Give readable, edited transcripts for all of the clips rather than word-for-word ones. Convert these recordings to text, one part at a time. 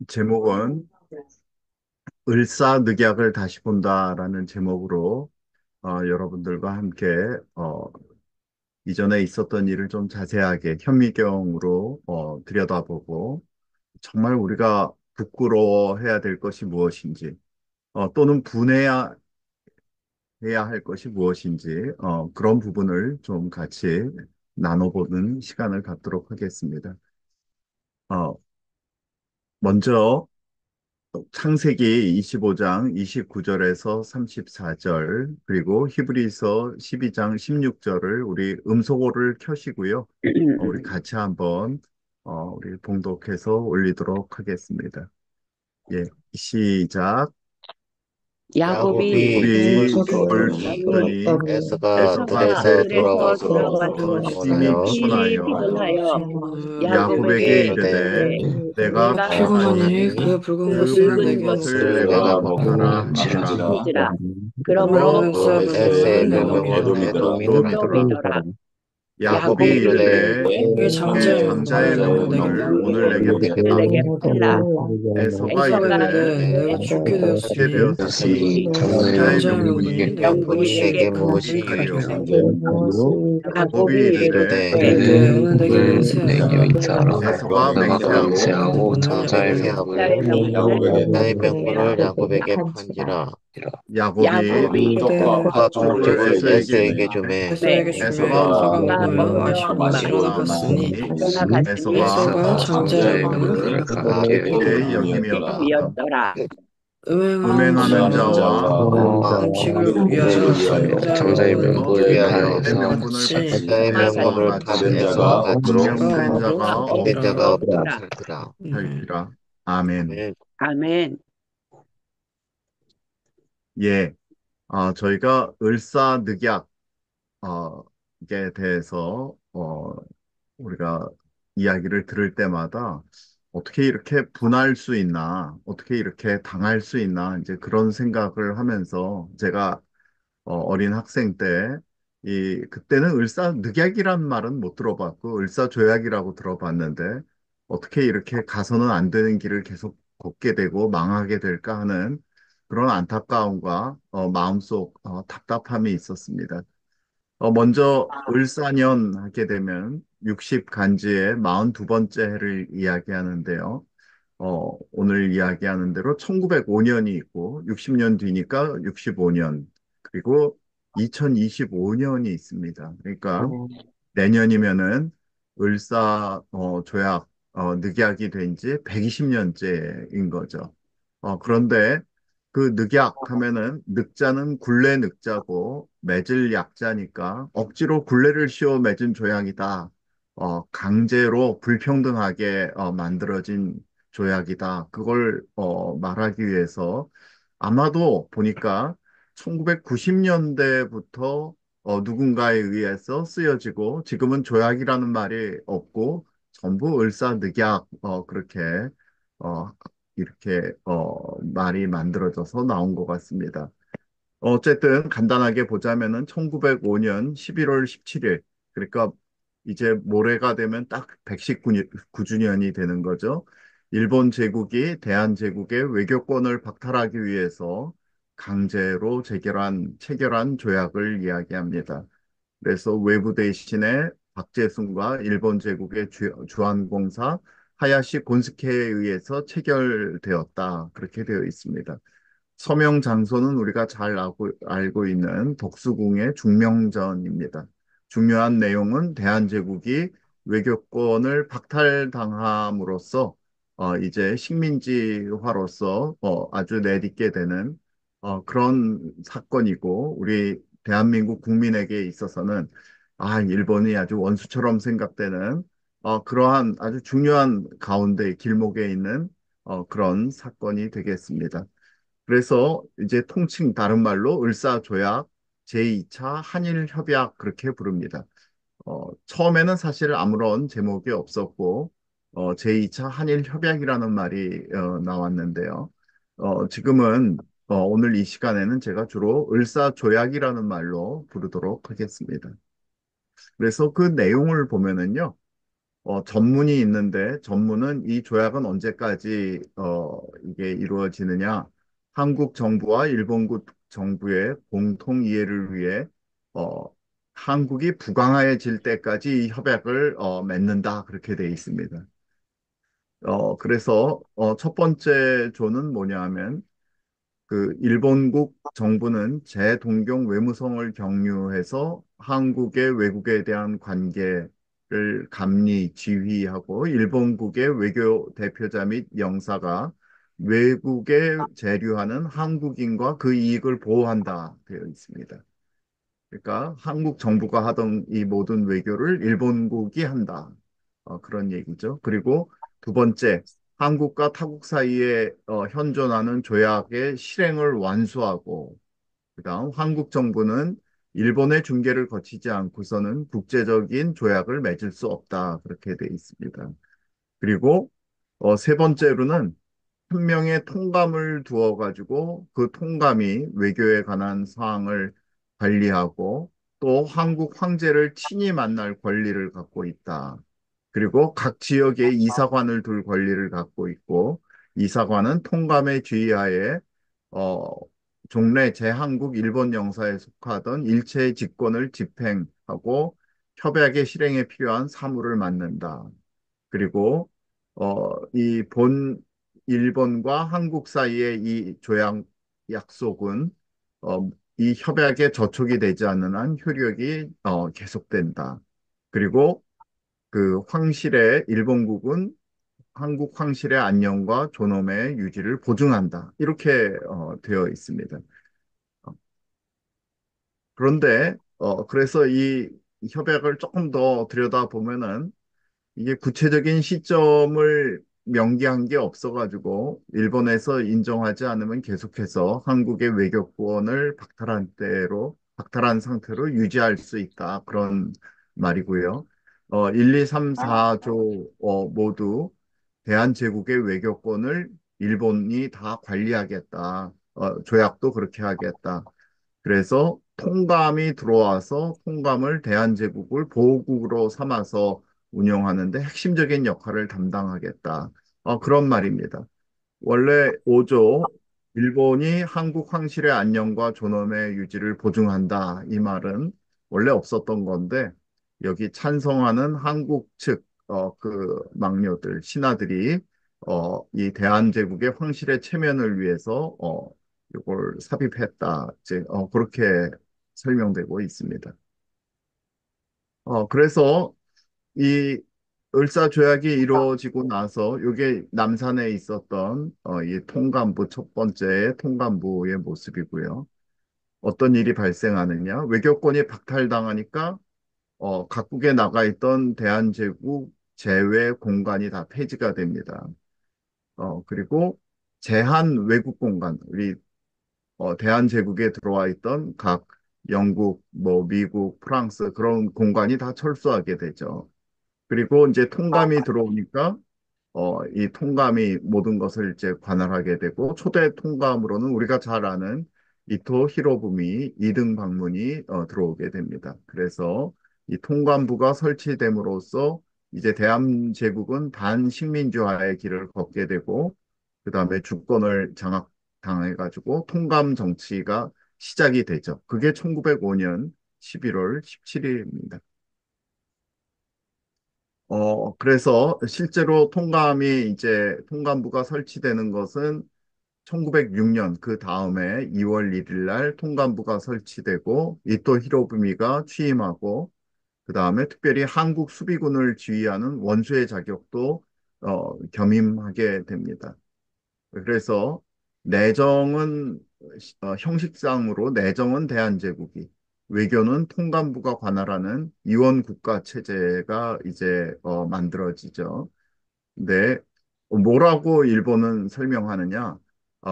제목은 을사늑약을 다시 본다라는 제목으로 여러분들과 함께 어, 이전에 있었던 일을 좀 자세하게 현미경으로 들여다보고 정말 우리가 부끄러워해야 될 것이 무엇인지 또는 분해야 해야 할 것이 무엇인지 그런 부분을 좀 같이 나눠보는 시간을 갖도록 하겠습니다. 어, 먼저 창세기 25장 29절에서 34절, 그리고 히브리서 12장 16절을 우리 음소거를 켜시고요. 우리 같이 한번 우리 봉독해서 올리도록 하겠습니다. 예, 시작. 야곱이 우리 죽을 죽을 쏘니 쏘더니 에서가 에서가 들에서 들에서 돌아와서 돌아와서 심히 심히 피곤하여 피곤하여 야곱에게 야곱에게 이르되 이르되 내가 내가 피곤하니 피곤하니 그 붉은 것을 내가 내가 먹으라 먹으라 한지라. 한지라. 그러므로 그러므로 에세의 별명을 에돔이더라. 에돔이더라. 야곱이 야곱이 이르되 이르되 내 장자의 명분을 오늘 내게 팔라. 에서가 이르되 이르되 죽게 되었으니 되었으니 장자의 장자의 명분이 명분이 내게 무엇이 무엇이리요. 있리요. 야곱이 이르되 이르되 오늘 내게 맹세하라. 에서가 너가 맹세하고 맹세하고 장자의 명분을 나의 명분을 야곱에게 판지라. 야곱이 떡과 떡을 반죽을 에서에게 에서에게 주매 주매 에서가 에서가 먹고 먹으며 마시고 마시고 났으니 에서가 에서가 장자의 장자의 명분을 명분을 가볍게 가볍게 여김이었더라. 음행하는 음행하는 자와 음식을 음식을 위하여 장자의 어, 명분을 위하여 내 명분을 장자의 바쳐서 명분을 마치 파해서 증명된 자가 된 자가 없도다 없다 살더라. 할지라. 아멘. 아멘. 예, 저희가 을사늑약 에 대해서 우리가 이야기를 들을 때마다 어떻게 이렇게 분할 수 있나, 어떻게 이렇게 당할 수 있나, 이제 그런 생각을 하면서 제가 어린 학생 때, 그때는 을사늑약이란 말은 못 들어봤고, 을사조약이라고 들어봤는데, 어떻게 이렇게 가서는 안 되는 길을 계속 걷게 되고 망하게 될까 하는 그런 안타까움과 마음속 답답함이 있었습니다. 먼저 을사년 하게 되면 60간지의 42번째 해를 이야기하는데요. 오늘 이야기하는 대로 1905년이 있고 60년 뒤니까 65년 그리고 2025년이 있습니다. 그러니까 내년이면은 을사 조약 늑약이 된 지 120년째인 거죠. 그런데 그 늑약 하면은 늑자는 굴레 늑자고 맺을 약자니까 억지로 굴레를 씌워 맺은 조약이다. 강제로 불평등하게 만들어진 조약이다. 그걸 말하기 위해서 아마도 보니까 1990년대부터 누군가에 의해서 쓰여지고 지금은 조약이라는 말이 없고 전부 을사늑약 그렇게 어, 이렇게 말이 만들어져서 나온 것 같습니다. 어쨌든 간단하게 보자면은 1905년 11월 17일 그러니까 이제 모레가 되면 딱 119주년이 되는 거죠. 일본 제국이 대한제국의 외교권을 박탈하기 위해서 강제로 체결한 조약을 이야기합니다. 그래서 외부 대신에 박재순과 일본 제국의 주한공사 하야시 곤스케에 의해서 체결되었다. 그렇게 되어 있습니다. 서명 장소는 우리가 잘 알고 있는 덕수궁의 중명전입니다. 중요한 내용은 대한제국이 외교권을 박탈당함으로써 이제 식민지화로서 아주 내딛게 되는 그런 사건이고 우리 대한민국 국민에게 있어서는 일본이 아주 원수처럼 생각되는 그러한 아주 중요한 가운데 길목에 있는 그런 사건이 되겠습니다. 그래서 이제 통칭 다른 말로 을사조약 제2차 한일협약 그렇게 부릅니다. 처음에는 사실 아무런 제목이 없었고 제2차 한일협약이라는 말이 나왔는데요. 지금은 오늘 이 시간에는 제가 주로 을사조약이라는 말로 부르도록 하겠습니다. 그래서 그 내용을 보면은요. 전문이 있는데 전문은 이 조약은 언제까지 이게 이루어지느냐? 한국 정부와 일본국 정부의 공통 이해를 위해 어, 한국이 부강하여질 때까지 이 협약을 맺는다 그렇게 돼 있습니다. 그래서 첫 번째 조는 뭐냐 하면 그 일본국 정부는 재동경 외무성을 경유해서 한국의 외국에 대한 관계를 감리, 지휘하고 일본국의 외교 대표자 및 영사가 외국에 재류하는 한국인과 그 이익을 보호한다 되어 있습니다. 그러니까 한국 정부가 하던 이 모든 외교를 일본국이 한다. 그런 얘기죠. 그리고 두 번째, 한국과 타국 사이에 현존하는 조약의 실행을 완수하고, 그다음 한국 정부는 일본의 중개를 거치지 않고서는 국제적인 조약을 맺을 수 없다. 그렇게 돼 있습니다. 그리고 세 번째로는 한 명의 통감을 두어 가지고 그 통감이 외교에 관한 사항을 관리하고 또 한국 황제를 친히 만날 권리를 갖고 있다. 그리고 각 지역에 이사관을 둘 권리를 갖고 있고 이사관은 통감의 지휘하에 어, 종래 제한국 일본 영사에 속하던 일체의 직권을 집행하고 협약의 실행에 필요한 사무를 맡는다. 그리고 이 일본과 한국 사이의 이 조약 약속은 이 협약에 저촉이 되지 않는 한 효력이 계속된다. 그리고 그 황실의 일본국은 한국 황실의 안녕과 존엄의 유지를 보증한다. 이렇게 되어 있습니다. 어, 그런데 그래서 이 협약을 조금 더 들여다보면은 이게 구체적인 시점을 명기한 게 없어가지고 일본에서 인정하지 않으면 계속해서 한국의 외교권을 박탈한 상태로 유지할 수 있다. 그런 말이고요. 1, 2, 3, 4조 모두 대한제국의 외교권을 일본이 다 관리하겠다. 조약도 그렇게 하겠다. 그래서 통감이 들어와서 통감을 대한제국을 보호국으로 삼아서 운영하는데 핵심적인 역할을 담당하겠다. 그런 말입니다. 원래 5조 일본이 한국 황실의 안녕과 존엄의 유지를 보증한다. 이 말은 원래 없었던 건데 여기 찬성하는 한국 측 그 막료들 신하들이 이 대한제국의 황실의 체면을 위해서 이걸 삽입했다. 이제 그렇게 설명되고 있습니다. 그래서 이 을사조약이 이루어지고 나서 이게 남산에 있었던 이 통감부 첫 번째 통감부의 모습이고요. 어떤 일이 발생하느냐? 외교권이 박탈당하니까 각국에 나가 있던 대한제국 제외 공간이 다 폐지가 됩니다. 그리고 제한 외국 공간, 우리 대한제국에 들어와 있던 각 영국, 뭐 미국, 프랑스 그런 공간이 다 철수하게 되죠. 그리고 이제 통감이 들어오니까 이 통감이 모든 것을 이제 관할하게 되고 초대 통감으로는 우리가 잘 아는 이토 히로부미 이등 방문이 들어오게 됩니다. 그래서 이 통감부가 설치됨으로써 이제 대한제국은 반식민주화의 길을 걷게 되고 그다음에 주권을 장악당해가지고 통감 정치가 시작이 되죠. 그게 1905년 11월 17일입니다. 그래서 실제로 통감이 이제 통감부가 설치되는 것은 1906년 그 다음에 2월 1일 날 통감부가 설치되고 이토 히로부미가 취임하고 그 다음에 특별히 한국 수비군을 지휘하는 원수의 자격도 겸임하게 됩니다. 그래서 내정은 형식상으로 내정은 대한제국이 외교는 통감부가 관할하는 이원 국가 체제가 이제 만들어지죠. 근데 뭐라고 일본은 설명하느냐?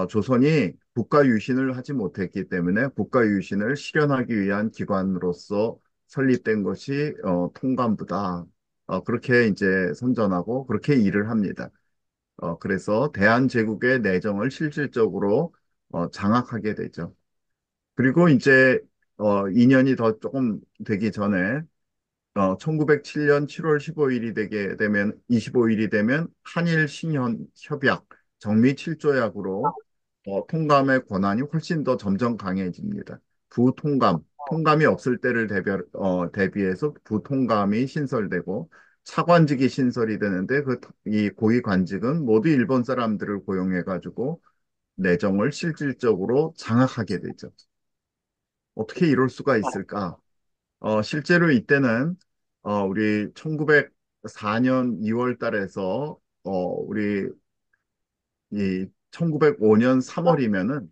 조선이 국가 유신을 하지 못했기 때문에 국가 유신을 실현하기 위한 기관으로서 설립된 것이 통감부다. 그렇게 이제 선전하고 그렇게 일을 합니다. 그래서 대한제국의 내정을 실질적으로 장악하게 되죠. 그리고 이제 2년이 더 조금 되기 전에 1907년 7월 15일이 되게 되면 25일이 되면 한일 신현 협약 정미 7조약으로 통감의 권한이 훨씬 더 점점 강해집니다. 부통감, 통감이 없을 때를 대비해서 부통감이 신설되고 차관직이 신설이 되는데 이 고위 관직은 모두 일본 사람들을 고용해가지고 내정을 실질적으로 장악하게 되죠. 어떻게 이럴 수가 있을까? 실제로 이때는 우리 1904년 2월 달에서 우리 이 1905년 3월이면은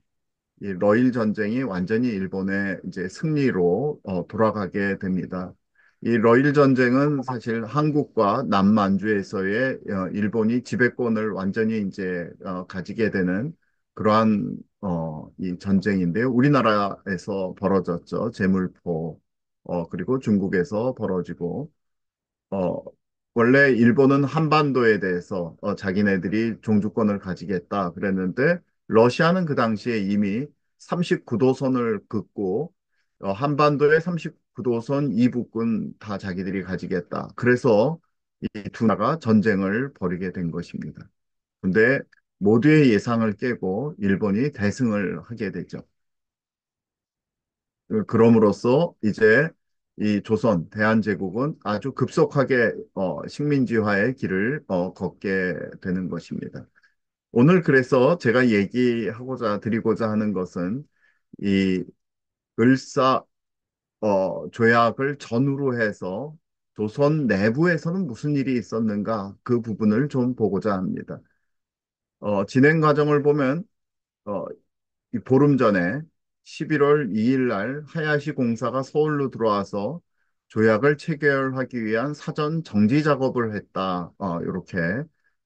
이 러일 전쟁이 완전히 일본의 이제 승리로 돌아가게 됩니다. 이 러일 전쟁은 사실 한국과 남만주에서의 일본이 지배권을 완전히 이제 가지게 되는 그러한 이 전쟁인데요. 우리나라에서 벌어졌죠. 제물포 그리고 중국에서 벌어지고 어, 원래 일본은 한반도에 대해서 자기네들이 종주권을 가지겠다 그랬는데 러시아는 그 당시에 이미 39도선을 긋고 한반도의 39도선 이북군 다 자기들이 가지겠다. 그래서 이 두 나라가 전쟁을 벌이게 된 것입니다. 근데 모두의 예상을 깨고 일본이 대승을 하게 되죠. 그럼으로써 이제 이 조선, 대한제국은 아주 급속하게 식민지화의 길을 걷게 되는 것입니다. 오늘 그래서 제가 얘기하고자 드리고자 하는 것은 이 을사 조약을 전후로 해서 조선 내부에서는 무슨 일이 있었는가 그 부분을 좀 보고자 합니다. 진행 과정을 보면 어, 이 보름 전에 11월 2일 날 하야시 공사가 서울로 들어와서 조약을 체결하기 위한 사전 정지 작업을 했다. 이렇게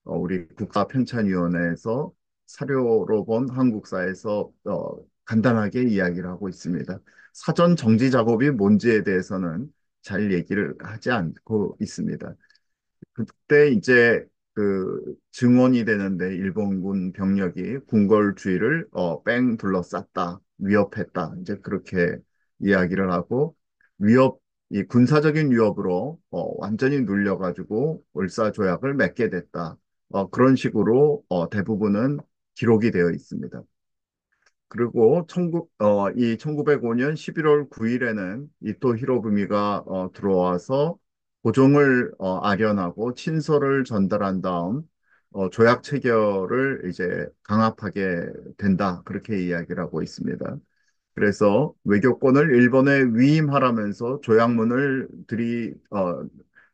우리 국가편찬위원회에서 사료로 본 한국사에서 간단하게 이야기를 하고 있습니다. 사전 정지 작업이 뭔지에 대해서는 잘 얘기를 하지 않고 있습니다. 그때 이제 그 증원이 되는데 일본군 병력이 궁궐 주위를 뺑 둘러쌌다, 위협했다. 이제 그렇게 이야기를 하고 이 군사적인 위협으로 완전히 눌려가지고 을사조약을 맺게 됐다. 그런 식으로 대부분은 기록이 되어 있습니다. 그리고 이 1905년 11월 9일에는 이토 히로부미가 들어와서 고종을 아련하고 친서를 전달한 다음 조약 체결을 이제 강압하게 된다. 그렇게 이야기를 하고 있습니다. 그래서 외교권을 일본에 위임하라면서 조약문을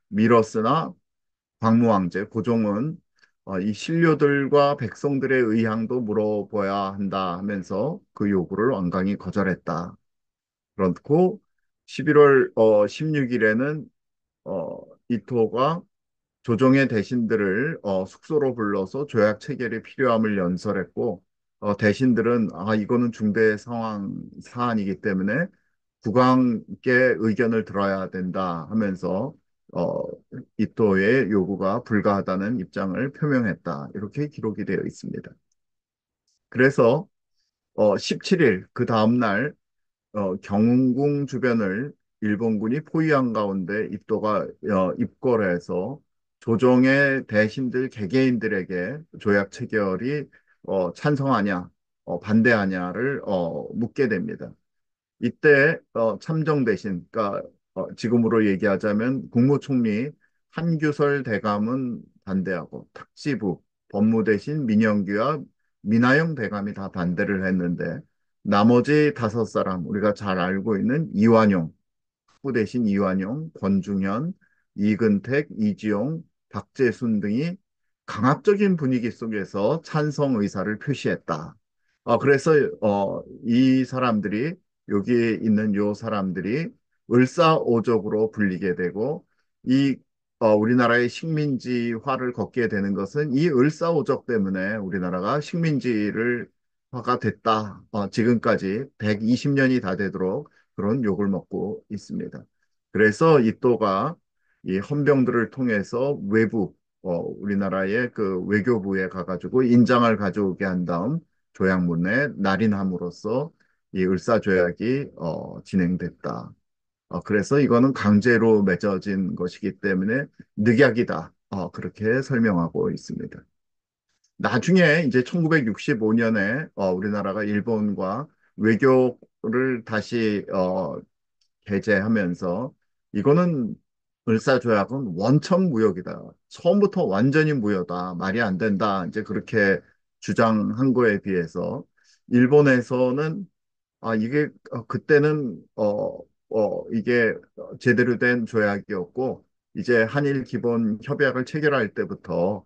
밀었으나 광무왕제 고종은 이 신료들과 백성들의 의향도 물어봐야 한다 하면서 그 요구를 완강히 거절했다. 그렇고 11월 16일에는 이토가 조정의 대신들을 숙소로 불러서 조약 체결이 필요함을 연설했고 대신들은 이거는 중대 상황 사안이기 때문에 국왕께 의견을 들어야 된다 하면서 어, 이토의 요구가 불가하다는 입장을 표명했다. 이렇게 기록이 되어 있습니다. 그래서 17일 그 다음날 경운궁 주변을 일본군이 포위한 가운데 이토가 입궐해서 조정의 대신들 개개인들에게 조약 체결이 찬성하냐 반대하냐를 묻게 됩니다. 이때 참정 대신, 그러니까 지금으로 얘기하자면 국무총리 한규설 대감은 반대하고 탁지부 법무대신 민영규와 민하영 대감이 다 반대를 했는데 나머지 다섯 사람 우리가 잘 알고 있는 이완용 후 대신 이완용, 권중현, 이근택, 이지용, 박재순 등이 강압적인 분위기 속에서 찬성 의사를 표시했다. 그래서 이 사람들이 여기에 있는 요 사람들이 을사오적으로 불리게 되고 이 우리나라의 식민지화를 걷게 되는 것은 이 을사오적 때문에 우리나라가 식민지를 화가 됐다. 지금까지 120년이 다 되도록 그런 욕을 먹고 있습니다. 그래서 이또가 이 헌병들을 통해서 우리나라의 그 외교부에 가가지고 인장을 가져오게 한 다음 조약문에 날인함으로써 이 을사조약이 진행됐다. 그래서 이거는 강제로 맺어진 것이기 때문에 늑약이다. 그렇게 설명하고 있습니다. 나중에 이제 1965년에 우리나라가 일본과 외교를 다시 배제하면서 이거는 을사조약은 원천 무역이다. 처음부터 완전히 무효다. 말이 안 된다. 이제 그렇게 주장한 거에 비해서 일본에서는 이게 그때는 이게 제대로 된 조약이었고 이제 한일 기본 협약을 체결할 때부터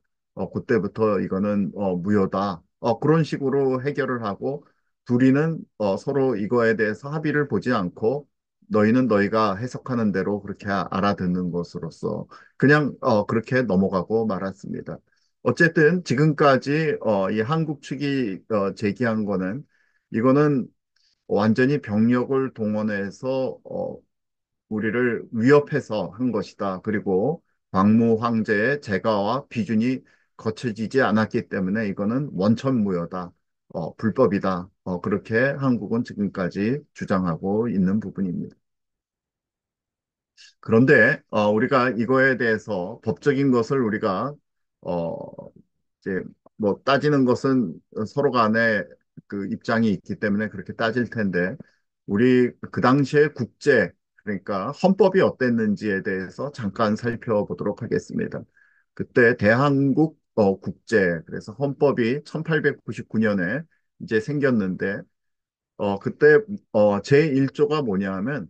그때부터 이거는 무효다. 그런 식으로 해결을 하고 둘이는 서로 이거에 대해서 합의를 보지 않고 너희는 너희가 해석하는 대로 그렇게 알아듣는 것으로서 그냥 그렇게 넘어가고 말았습니다. 어쨌든 지금까지 이 한국 측이 제기한 거는 이거는 완전히 병력을 동원해서 우리를 위협해서 한 것이다. 그리고 광무 황제의 재가와 비준이 거쳐지지 않았기 때문에 이거는 원천무효다. 불법이다. 그렇게 한국은 지금까지 주장하고 있는 부분입니다. 그런데 우리가 이거에 대해서 법적인 것을 우리가 어, 이제 뭐 따지는 것은 서로 간에 그 입장이 있기 때문에 그렇게 따질 텐데 우리 그 당시에 국제 그러니까 헌법이 어땠는지에 대해서 잠깐 살펴보도록 하겠습니다. 그때 대한민국 국제 그래서 헌법이 1899년에 이제 생겼는데 그때 제1조가 뭐냐면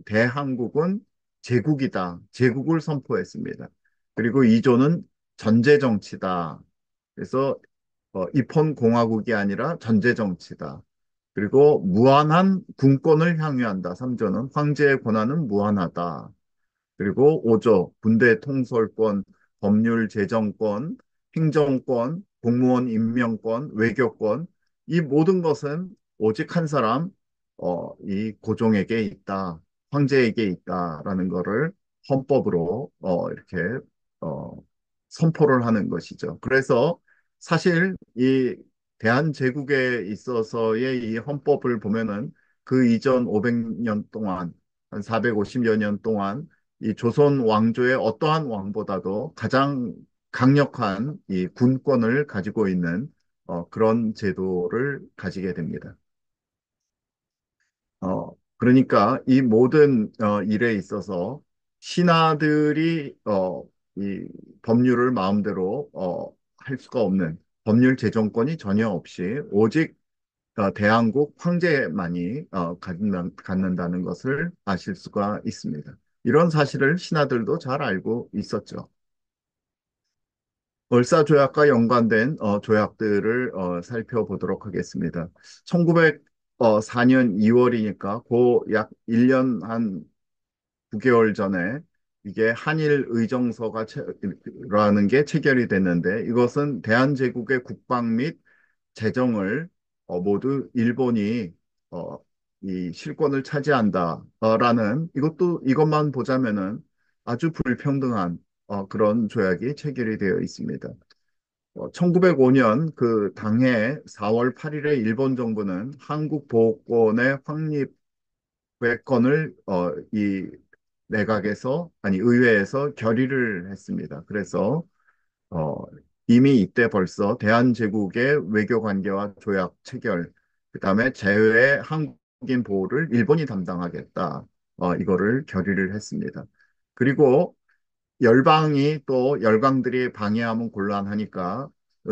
대한국은 제국이다. 제국을 선포했습니다. 그리고 2조는 전제 정치다. 그래서 입헌 공화국이 아니라 전제 정치다. 그리고 무한한 군권을 향유한다. 3조는 황제의 권한은 무한하다. 그리고 5조 군대 통솔권, 법률 제정권, 행정권, 공무원 임명권, 외교권 이 모든 것은 오직 한 사람 이 고종에게 있다. 황제에게 있다라는 것을 헌법으로 이렇게 어, 선포를 하는 것이죠. 그래서 사실 이 대한제국에 있어서의 이 헌법을 보면은 그 이전 500년 동안 한 450여 년 동안 이 조선 왕조의 어떠한 왕보다도 가장 강력한 이 군권을 가지고 있는 그런 제도를 가지게 됩니다. 그러니까 이 모든 일에 있어서 신하들이 이 법률을 마음대로 할 수가 없는 법률 제정권이 전혀 없이 오직 대한국 황제만이 갖는다는 것을 아실 수가 있습니다. 이런 사실을 신하들도 잘 알고 있었죠. 을사조약과 연관된 조약들을 살펴보도록 하겠습니다. 1904년 2월이니까 그 약 1년 한 9개월 전에 이게 한일 의정서가 라는 게 체결이 됐는데 이것은 대한제국의 국방 및 재정을 모두 일본이 어, 이 실권을 차지한다라는 이것도 이것만 보자면은 아주 불평등한 그런 조약이 체결이 되어 있습니다. 1905년 그 당해 4월 8일에 일본 정부는 한국 보호권의 확립권을 이 내각에서 아니 의회에서 결의를 했습니다. 그래서 어, 이미 이때 벌써 대한제국의 외교 관계와 조약 체결, 그다음에 제외 한국인 보호를 일본이 담당하겠다. 이거를 결의를 했습니다. 그리고 열방이 또 열강들이 방해하면 gon란하니까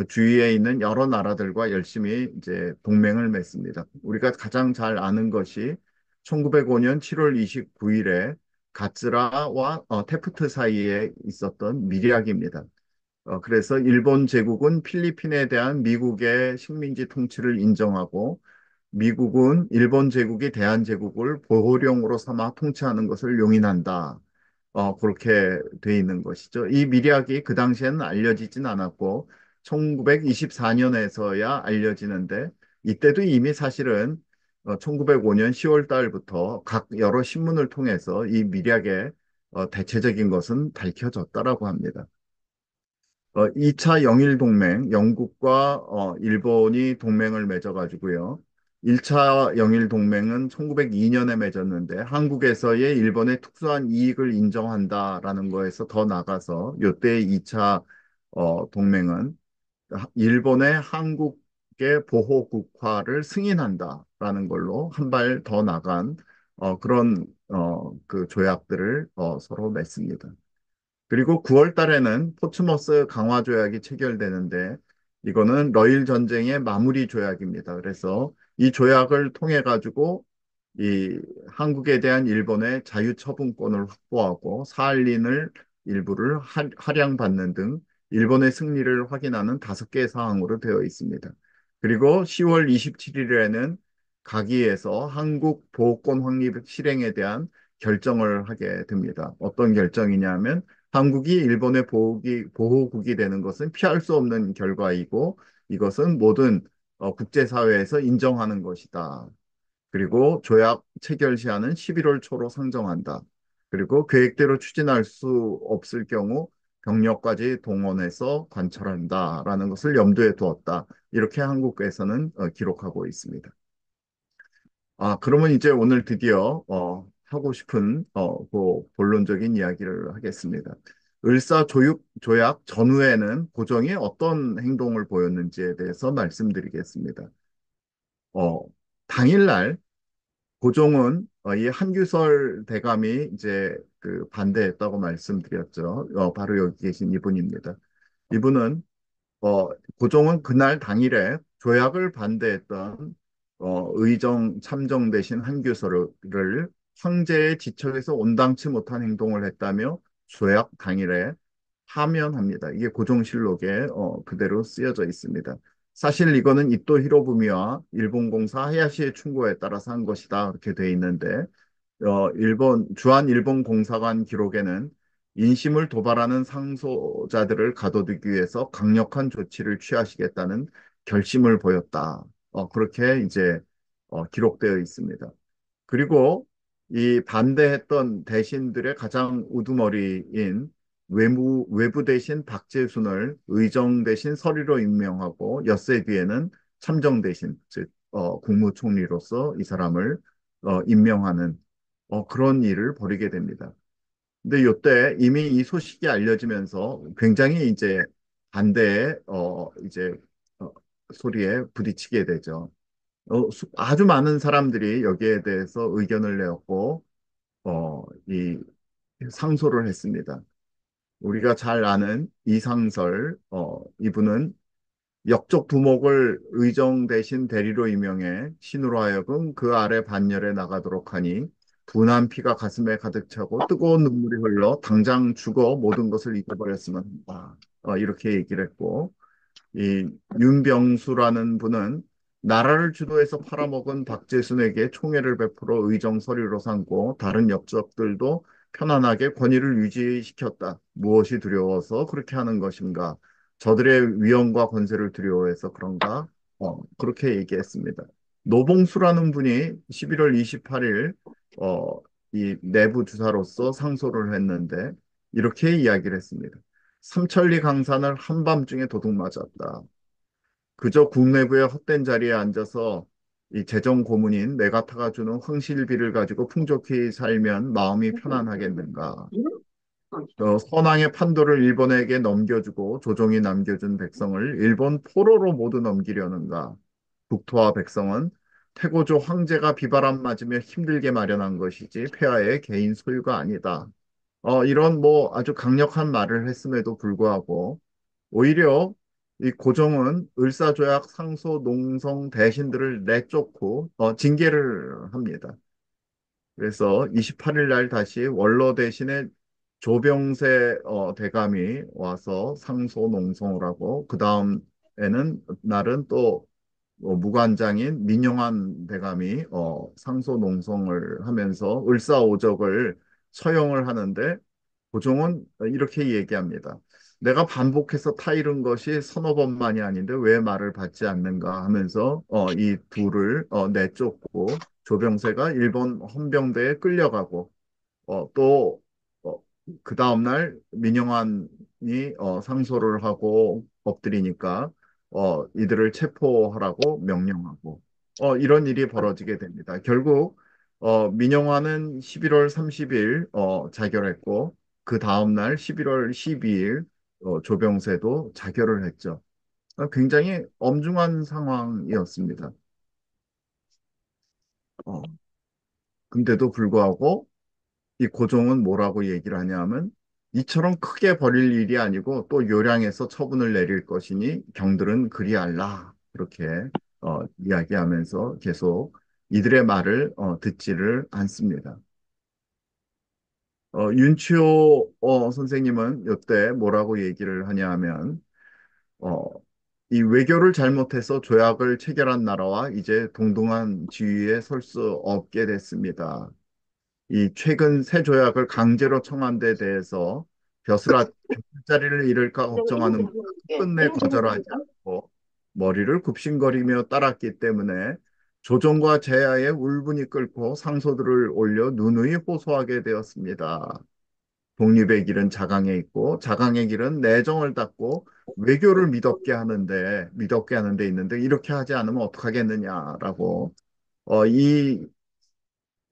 주위에 있는 여러 나라들과 열심히 이제 동맹을 맺습니다. 우리가 가장 잘 아는 것이 1905년 7월 29일에 가츠라와 테프트 사이에 있었던 밀약입니다. 그래서 일본 제국은 필리핀에 대한 미국의 식민지 통치를 인정하고 미국은 일본 제국이 대한제국을 보호령으로 삼아 통치하는 것을 용인한다. 그렇게 돼 있는 것이죠. 이 미략이 그 당시에는 알려지진 않았고 1924년에서야 알려지는데 이때도 이미 사실은 1905년 10월 달부터 각 여러 신문을 통해서 이 미략의 대체적인 것은 밝혀졌다라고 합니다. 2차 영일 동맹, 영국과 일본이 동맹을 맺어가지고요. 1차 영일 동맹은 1902년에 맺었는데 한국에서의 일본의 특수한 이익을 인정한다라는 거에서 더 나가서 요때 2차 동맹은 일본의 한국의 보호국화를 승인한다라는 걸로 한 발 더 나간 그런 그 조약들을 서로 맺습니다. 그리고 9월 달에는 포츠머스 강화 조약이 체결되는데 이거는 러일 전쟁의 마무리 조약입니다. 그래서 이 조약을 통해 가지고 이 한국에 대한 일본의 자유 처분권을 확보하고 사할린을 일부를 할양받는 등 일본의 승리를 확인하는 5개의 사항으로 되어 있습니다. 그리고 10월 27일에는 가기에서 한국 보호권 확립 실행에 대한 결정을 하게 됩니다. 어떤 결정이냐면 한국이 일본의 보호국이 되는 것은 피할 수 없는 결과이고 이것은 모든 국제사회에서 인정하는 것이다. 그리고 조약 체결 시한은 11월 초로 상정한다. 그리고 계획대로 추진할 수 없을 경우 병력까지 동원해서 관철한다라는 것을 염두에 두었다. 이렇게 한국에서는 기록하고 있습니다. 그러면 이제 오늘 드디어 하고 싶은 그 본론적인 이야기를 하겠습니다. 조약 전후에는 고종이 어떤 행동을 보였는지에 대해서 말씀드리겠습니다. 어, 당일날 고종은 이 한규설 대감이 이제 그 반대했다고 말씀드렸죠. 바로 여기 계신 이분입니다. 이분은 어, 고종은 그날 당일에 조약을 반대했던 의정 참정 대신 한규서를 황제의 지척에서 온당치 못한 행동을 했다며 조약 당일에 하면합니다. 이게 고종실록에 그대로 쓰여져 있습니다. 사실 이거는 이토 히로부미와 일본 공사 하야시의 충고에 따라서 한 것이다. 이렇게 돼 있는데 주한 일본 공사관 기록에는 인심을 도발하는 상소자들을 가둬두기 위해서 강력한 조치를 취하시겠다는 결심을 보였다. 그렇게 이제 기록되어 있습니다. 그리고 이 반대했던 대신들의 가장 우두머리인 외부 대신 박재순을 의정 대신 서리로 임명하고 엿새 뒤에는 참정 대신, 즉 국무총리로서 이 사람을 임명하는 그런 일을 벌이게 됩니다. 근데 이때 이미 이 소식이 알려지면서 굉장히 이제 반대의 이제 어, 소리에 부딪히게 되죠. 아주 많은 사람들이 여기에 대해서 의견을 내었고, 이 상소를 했습니다. 우리가 잘 아는 이상설, 이분은 역적 두목을 의정 대신 대리로 임명해 신으로 하여금 그 아래 반열에 나가도록 하니 분한 피가 가슴에 가득 차고 뜨거운 눈물이 흘러 당장 죽어 모든 것을 잊어버렸으면 한다. 이렇게 얘기를 했고, 이 윤병수라는 분은 나라를 주도해서 팔아먹은 박재순에게 총애를 베풀어 의정 서류로 삼고 다른 역적들도 편안하게 권위를 유지시켰다. 무엇이 두려워서 그렇게 하는 것인가? 저들의 위엄과 권세를 두려워해서 그런가? 그렇게 얘기했습니다. 노봉수라는 분이 11월 28일 이 내부 주사로서 상소를 했는데 이렇게 이야기를 했습니다. 삼천리 강산을 한밤중에 도둑 맞았다. 그저 국내부의 헛된 자리에 앉아서 이 재정 고문인 메가타가 주는 황실비를 가지고 풍족히 살면 마음이 편안하겠는가. 선왕의 판도를 일본에게 넘겨주고 조정이 남겨준 백성을 일본 포로로 모두 넘기려는가. 국토와 백성은 태고조 황제가 비바람 맞으며 힘들게 마련한 것이지 폐하의 개인 소유가 아니다. 이런 뭐 아주 강력한 말을 했음에도 불구하고 오히려 이 고종은 을사조약 상소 농성 대신들을 내쫓고 징계를 합니다. 그래서 28일 날 다시 원로 대신에 조병세 대감이 와서 상소 농성을 하고 그 다음에는 날은 또 무관장인 민영환 대감이 상소 농성을 하면서 을사오적을 처형을 하는데 고종은 이렇게 얘기합니다. 내가 반복해서 타이른 것이 서너 번만이 아닌데 왜 말을 받지 않는가 하면서 이 둘을 내쫓고 조병세가 일본 헌병대에 끌려가고 또 그 다음날 민영환이 상소를 하고 엎드리니까 이들을 체포하라고 명령하고 이런 일이 벌어지게 됩니다. 결국 민영화는 11월 30일 자결했고 그 다음날 11월 12일 조병세도 자결을 했죠. 굉장히 엄중한 상황이었습니다. 어, 근데도 불구하고 이 고종은 뭐라고 얘기를 하냐면 이처럼 크게 벌일 일이 아니고 또 요량해서 처분을 내릴 것이니 경들은 그리할라. 그렇게 이야기하면서 계속 이들의 말을 듣지를 않습니다. 윤치호 선생님은 이때 뭐라고 얘기를 하냐 하면 어, 이 외교를 잘못해서 조약을 체결한 나라와 이제 동등한 지위에 설 수 없게 됐습니다. 이 최근 새 조약을 강제로 청한 데 대해서 벼슬아 자리를 잃을까 걱정하는 끝내 거절하지 않고 머리를 굽신거리며 따랐기 때문에 조정과 제야의 울분이 끓고 상소들을 올려 누누이 호소하게 되었습니다. 독립의 길은 자강에 있고 자강의 길은 내정을 닫고 외교를 믿었게 하는데 있는데 이렇게 하지 않으면 어떡하겠느냐라고 이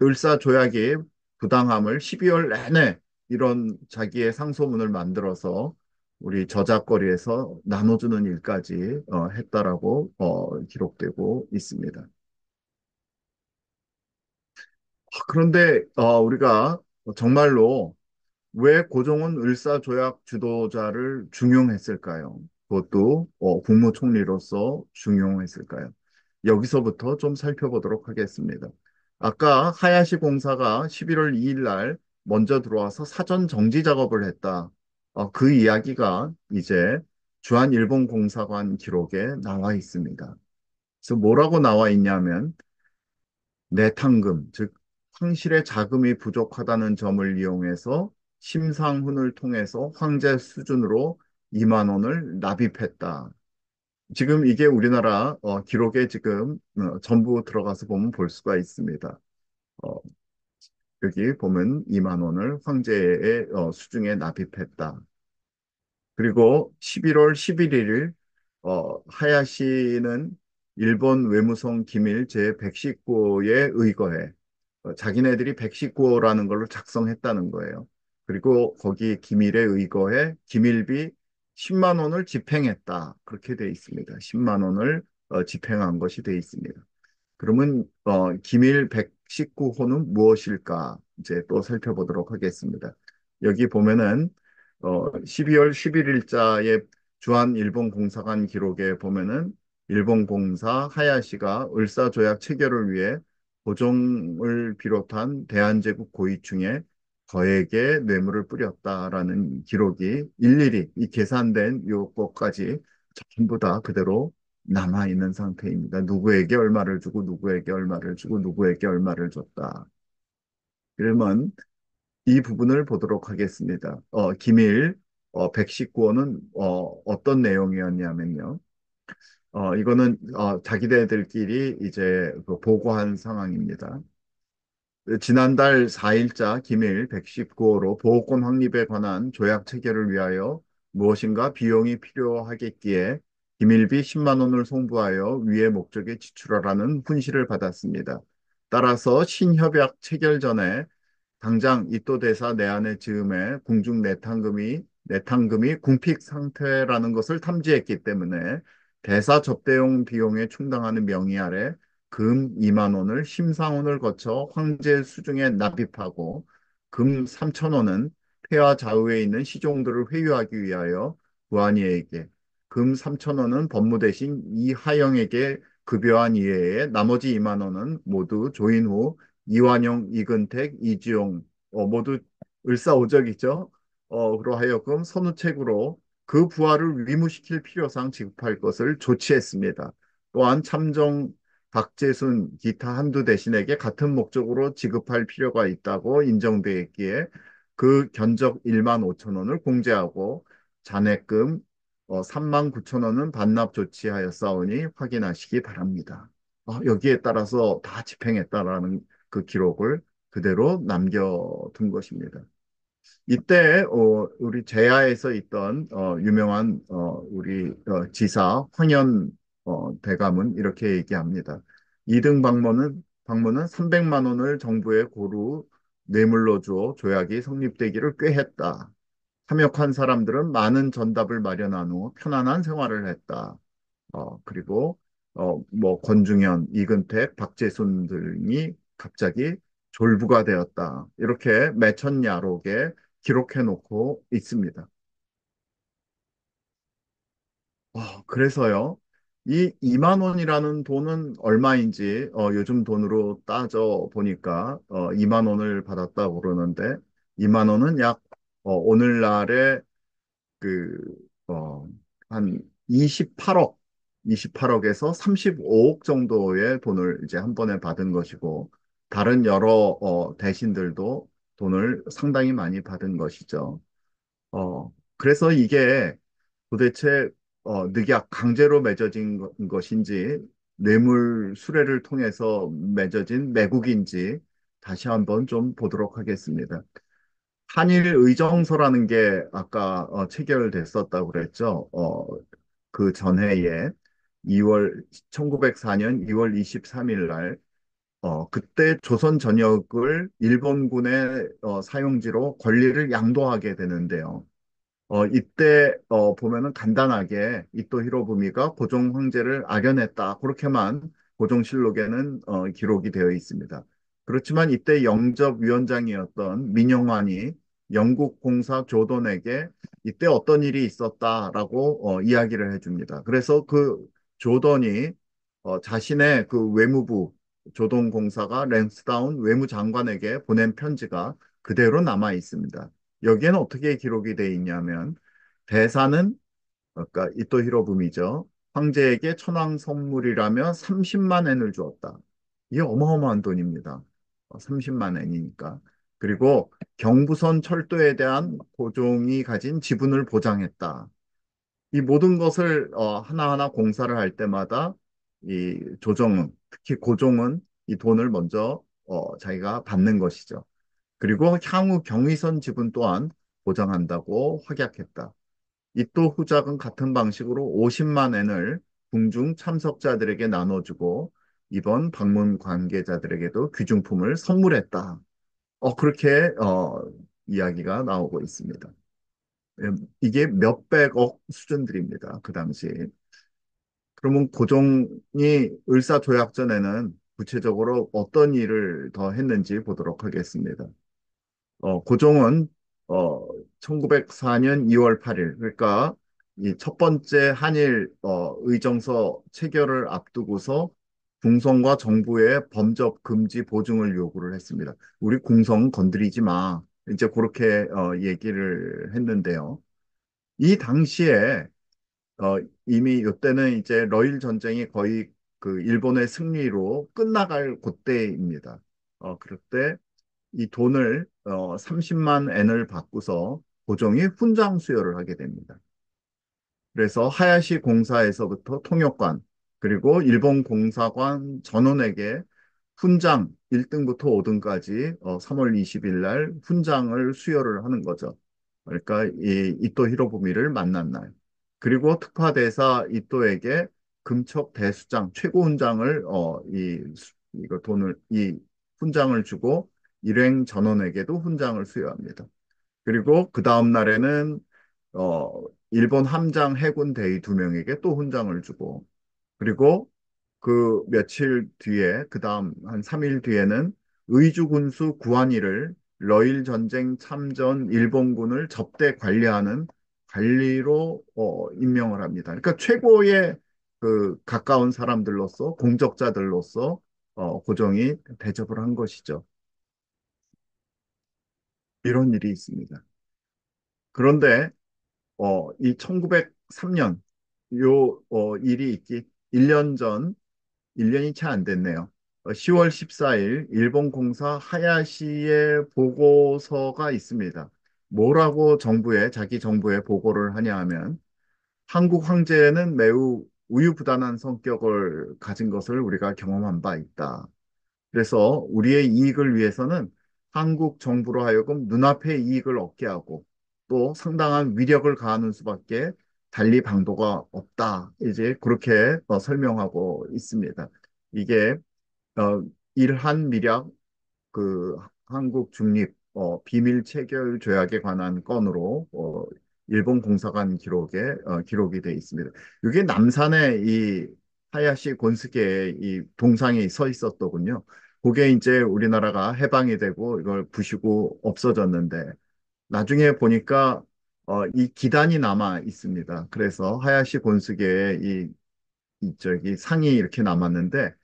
을사조약의 부당함을 12월 내내 이런 자기의 상소문을 만들어서 우리 저작거리에서 나눠주는 일까지 했다라고 기록되고 있습니다. 그런데 우리가 정말로 왜 고종은 을사조약 주도자를 중용했을까요? 그것도 국무총리로서 중용했을까요? 여기서부터 좀 살펴보도록 하겠습니다. 아까 하야시 공사가 11월 2일 날 먼저 들어와서 사전 정지 작업을 했다. 그 이야기가 이제 주한일본공사관 기록에 나와 있습니다. 그래서 뭐라고 나와 있냐면 내탕금, 즉 황실의 자금이 부족하다는 점을 이용해서 심상훈을 통해서 황제 수준으로 2만 원을 납입했다. 지금 이게 우리나라 기록에 지금 전부 들어가서 보면 볼 수가 있습니다. 어, 여기 보면 2만 원을 황제의 수중에 납입했다. 그리고 11월 11일 하야시는 일본 외무성 기밀 제119호에 의거해 자기네들이 119호라는 걸로 작성했다는 거예요. 그리고 거기 기밀에 의거해 기밀비 10만 원을 집행했다. 그렇게 돼 있습니다. 10만 원을 집행한 것이 돼 있습니다. 그러면 기밀 119호는 무엇일까? 이제 또 살펴보도록 하겠습니다. 여기 보면은 12월 11일자의 주한 일본 공사관 기록에 보면은 일본 공사 하야시가 을사조약 체결을 위해 고종을 비롯한 대한제국 고위층에 거액의 뇌물을 뿌렸다라는 기록이 일일이 이 계산된 요것까지 전부 다 그대로 남아 있는 상태입니다. 누구에게 얼마를 주고 누구에게 얼마를 주고 누구에게 얼마를 줬다. 그러면 이 부분을 보도록 하겠습니다. 기밀 119호는 어떤 내용이었냐면요. 이거는 자기네들끼리 이제 그 보고한 상황입니다. 지난달 4일자 기밀 119호로 보호권 확립에 관한 조약 체결을 위하여 무엇인가 비용이 필요하겠기에 기밀비 10만 원을 송부하여 위의 목적에 지출하라는 훈시를 받았습니다. 따라서 신협약 체결 전에 당장 이또 대사 내안의 즈음에 궁중 내탕금이 궁핍 상태라는 것을 탐지했기 때문에 대사 접대용 비용에 충당하는 명의 아래 금 2만 원을 심상훈을 거쳐 황제 수중에 납입하고 금 3천 원은 폐하 좌우에 있는 시종들을 회유하기 위하여 부하니에게 금 3천 원은 법무 대신 이하영에게 급여한 이외에 나머지 2만 원은 모두 조인 후 이완용, 이근택, 이지용 모두 을사오적이죠. 그로 하여금 선우책으로 그 부하를 위무시킬 필요상 지급할 것을 조치했습니다. 또한 참정 박재순 기타 한두 대신에게 같은 목적으로 지급할 필요가 있다고 인정되었기에 그 견적 1만 5천 원을 공제하고 잔액금 3만 9천 원은 반납 조치하였사오니 확인하시기 바랍니다. 여기에 따라서 다 집행했다라는 그 기록을 그대로 남겨둔 것입니다. 이때 우리 제야에서 있던 유명한 우리 지사 황현 대감은 이렇게 얘기합니다. 2등 방문은 300만 원을 정부에 고루 뇌물로 주어 조약이 성립되기를 꾀했다. 참여한 사람들은 많은 전답을 마련한 후 편안한 생활을 했다. 그리고 뭐 권중현, 이근택, 박재순 등이 갑자기 졸부가 되었다. 이렇게 매천야록에 기록해 놓고 있습니다. 그래서요. 이 2만 원이라는 돈은 얼마인지 요즘 돈으로 따져 보니까 2만 원을 받았다고 그러는데 2만 원은 약 오늘날의 그, 어, 한 28억, 28억에서 35억 정도의 돈을 이제 한 번에 받은 것이고, 다른 여러 대신들도 돈을 상당히 많이 받은 것이죠. 그래서 이게 도대체 늑약 강제로 맺어진 것인지, 뇌물 수뢰를 통해서 맺어진 매국인지 다시 한번 좀 보도록 하겠습니다. 한일 의정서라는 게 아까 체결됐었다고 그랬죠. 그 전해에 1904년 2월 23일 날 그때 조선 전역을 일본군의 사용지로 권리를 양도하게 되는데요. 이때 보면은 간단하게 이토 히로부미가 고종 황제를 악연했다. 그렇게만 고종실록에는 기록이 되어 있습니다. 그렇지만 이때 영접위원장이었던 민영환이 영국 공사 조던에게 이때 어떤 일이 있었다라고 이야기를 해줍니다. 그래서 그 조던이 자신의 그 외무부 조동공사가 랜스다운 외무장관에게 보낸 편지가 그대로 남아 있습니다. 여기에는 어떻게 기록이 돼 있냐면 대사는 그러니까 이토 히로부미죠. 황제에게 천황 선물이라며 30만 엔을 주었다. 이게 어마어마한 돈입니다. 30만 엔이니까. 그리고 경부선 철도에 대한 고종이 가진 지분을 보장했다. 이 모든 것을 하나하나 공사를 할 때마다 이 조정은 특히 고종은 이 돈을 먼저 자기가 받는 것이죠. 그리고 향후 경의선 지분 또한 보장한다고 확약했다. 이 또 후작은 같은 방식으로 50만 엔을 궁중 참석자들에게 나눠주고 이번 방문 관계자들에게도 귀중품을 선물했다. 그렇게 이야기가 나오고 있습니다. 이게 몇백억 수준들입니다. 그 당시. 그러면 고종이 을사조약전에는 구체적으로 어떤 일을 더 했는지 보도록 하겠습니다. 고종은 어, 1904년 2월 8일, 그러니까 이 첫 번째 한일 의정서 체결을 앞두고서 궁성과 정부에 범접 금지 보증을 요구를 했습니다. 우리 궁성 건드리지 마. 이제 그렇게 얘기를 했는데요. 이 당시에 이미 이때는 이제 러일 전쟁이 거의 그 일본의 승리로 끝나갈 그때입니다. 그럴 때 이 돈을 30만 엔을 받고서 고종이 훈장 수여를 하게 됩니다. 그래서 하야시 공사에서부터 통역관 그리고 일본 공사관 전원에게 훈장 1등부터 5등까지 3월 20일 날 훈장을 수여를 하는 거죠. 그러니까 이 이토 히로부미를 만난 날. 그리고 특파대사 이토에게 금척 대수장 최고 훈장을 이거 돈을 이 훈장을 주고 일행 전원에게도 훈장을 수여합니다. 그리고 그 다음 날에는 일본 함장 해군 대위 두 명에게 또 훈장을 주고 그리고 그 며칠 뒤에 그 다음 한 3일 뒤에는 의주군수 구한이를 러일 전쟁 참전 일본군을 접대 관리하는 관리로 임명을 합니다. 그러니까 최고의 그 가까운 사람들로서 공적자들로서 고종이 대접을 한 것이죠. 이런 일이 있습니다. 그런데 이 1903년 요 일이 있기 1년 전 1년이 채 안 됐네요. 10월 14일 일본 공사 하야시의 보고서가 있습니다. 뭐라고 자기 정부에 보고를 하냐 하면 한국 황제는 매우 우유부단한 성격을 가진 것을 우리가 경험한 바 있다. 그래서 우리의 이익을 위해서는 한국 정부로 하여금 눈앞의 이익을 얻게 하고 또 상당한 위력을 가하는 수밖에 달리 방도가 없다. 이제 그렇게 설명하고 있습니다. 이게 어, 일한미략 그 한국 중립 비밀 체결 조약에 관한 건으로 일본 공사관 기록에 기록이 돼 있습니다. 이게 남산에 이 하야시 곤스케의 이 동상이 서 있었더군요. 그게 이제 우리나라가 해방이 되고 이걸 부시고 없어졌는데 나중에 보니까 이 기단이 남아 있습니다. 그래서 하야시 곤스케의 이 저기 상이 이렇게 남았는데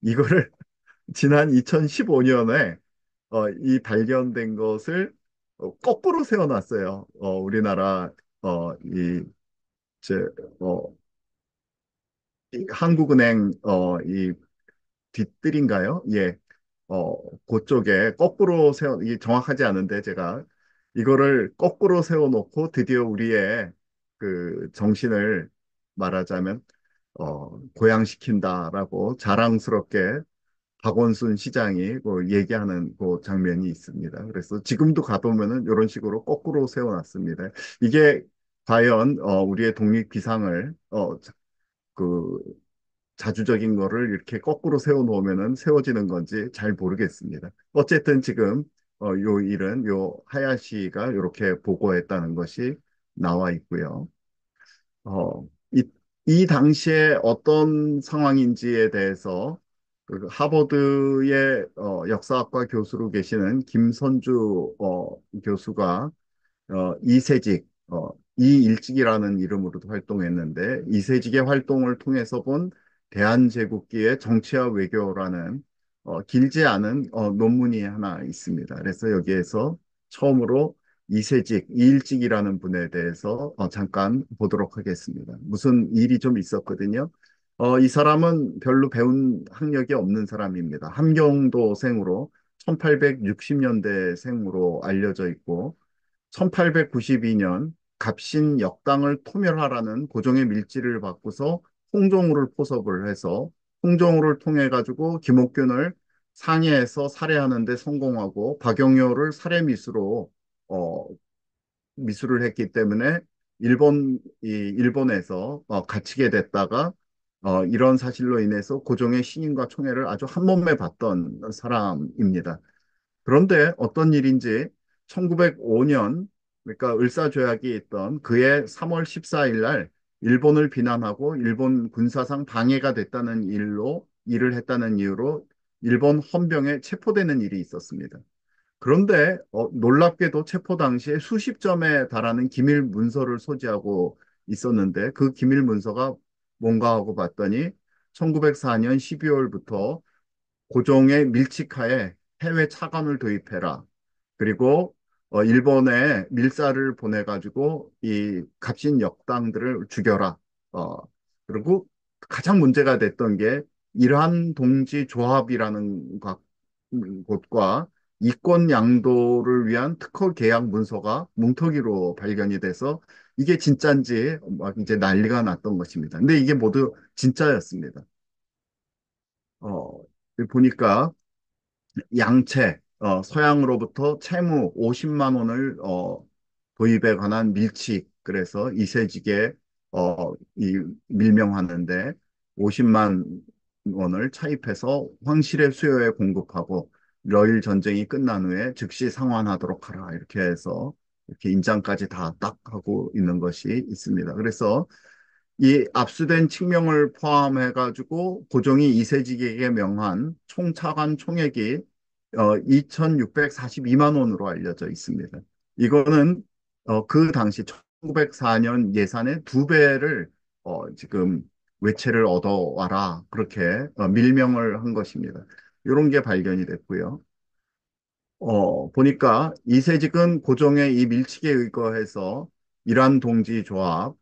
이거를 지난 2015년에 이 발견된 것을 거꾸로 세워놨어요. 우리나라 이, 제, 어, 이 한국은행 이 뒷뜰인가요? 예, 그쪽에 거꾸로 세워 이게 정확하지 않은데 제가 이거를 거꾸로 세워놓고 드디어 우리의 그 정신을 말하자면 고양시킨다라고 자랑스럽게 박원순 시장이 그 얘기하는 그 장면이 있습니다. 그래서 지금도 가보면은 이런 식으로 거꾸로 세워놨습니다. 이게 과연 우리의 독립 기상을 그 자주적인 거를 이렇게 거꾸로 세워놓으면은 세워지는 건지 잘 모르겠습니다. 어쨌든 지금 요 일은 요 하야시가 이렇게 보고했다는 것이 나와 있고요. 이, 이 당시에 어떤 상황인지에 대해서 그 하버드의 역사학과 교수로 계시는 김선주 교수가 이세직, 이일직이라는 이름으로도 활동했는데 이세직의 활동을 통해서 본 대한제국기의 정치와 외교라는 길지 않은 논문이 하나 있습니다. 그래서 여기에서 처음으로 이세직, 이일직이라는 분에 대해서 잠깐 보도록 하겠습니다. 무슨 일이 좀 있었거든요. 이 사람은 별로 배운 학력이 없는 사람입니다. 함경도생으로 1860년대생으로 알려져 있고 1892년 갑신 역당을 토멸하라는 고종의 밀지를 받고서 홍종우를 포섭을 해서 홍종우를 통해 가지고 김옥균을 상해에서 살해하는 데 성공하고 박영효를 살해 미수로 어, 미수를 했기 때문에 일본에서 갇히게 됐다가 이런 사실로 인해서 고종의 신임과 총애를 아주 한 몸에 받던 사람입니다. 그런데 어떤 일인지 1905년, 그러니까 을사조약이 있던 그해 3월 14일 날 일본을 비난하고 일본 군사상 방해가 됐다는 일을 했다는 이유로 일본 헌병에 체포되는 일이 있었습니다. 그런데 놀랍게도 체포 당시에 수십 점에 달하는 기밀 문서를 소지하고 있었는데 그 기밀 문서가 뭔가 하고 봤더니 1904년 12월부터 고종의 밀치하에 해외 차관을 도입해라. 그리고 일본에 밀사를 보내가지고 이 갑신 역당들을 죽여라. 어, 그리고 가장 문제가 됐던 게 일한 동지 조합이라는 곳과 이권 양도를 위한 특허 계약 문서가 뭉터기로 발견이 돼서 이게 진짜인지 막 이제 난리가 났던 것입니다. 근데 이게 모두 진짜였습니다. 어, 보니까 양채, 서양으로부터 채무 50만 원을 도입에 관한 밀칙, 그래서 이세직에 이 밀명하는데 50만 원을 차입해서 황실의 수요에 공급하고 러일 전쟁이 끝난 후에 즉시 상환하도록 하라 이렇게 해서 이렇게 인장까지 다 딱 하고 있는 것이 있습니다. 그래서 이 압수된 칙명을 포함해가지고 고종이 이세직에게 명한 총차관 총액이 2,642만 원으로 알려져 있습니다. 이거는 그 당시 1904년 예산의 두 배를 지금 외채를 얻어와라 그렇게 밀명을 한 것입니다. 이런 게 발견이 됐고요. 보니까 이세직은 고종의 이 밀칙에 의거해서 이란 동지 조합,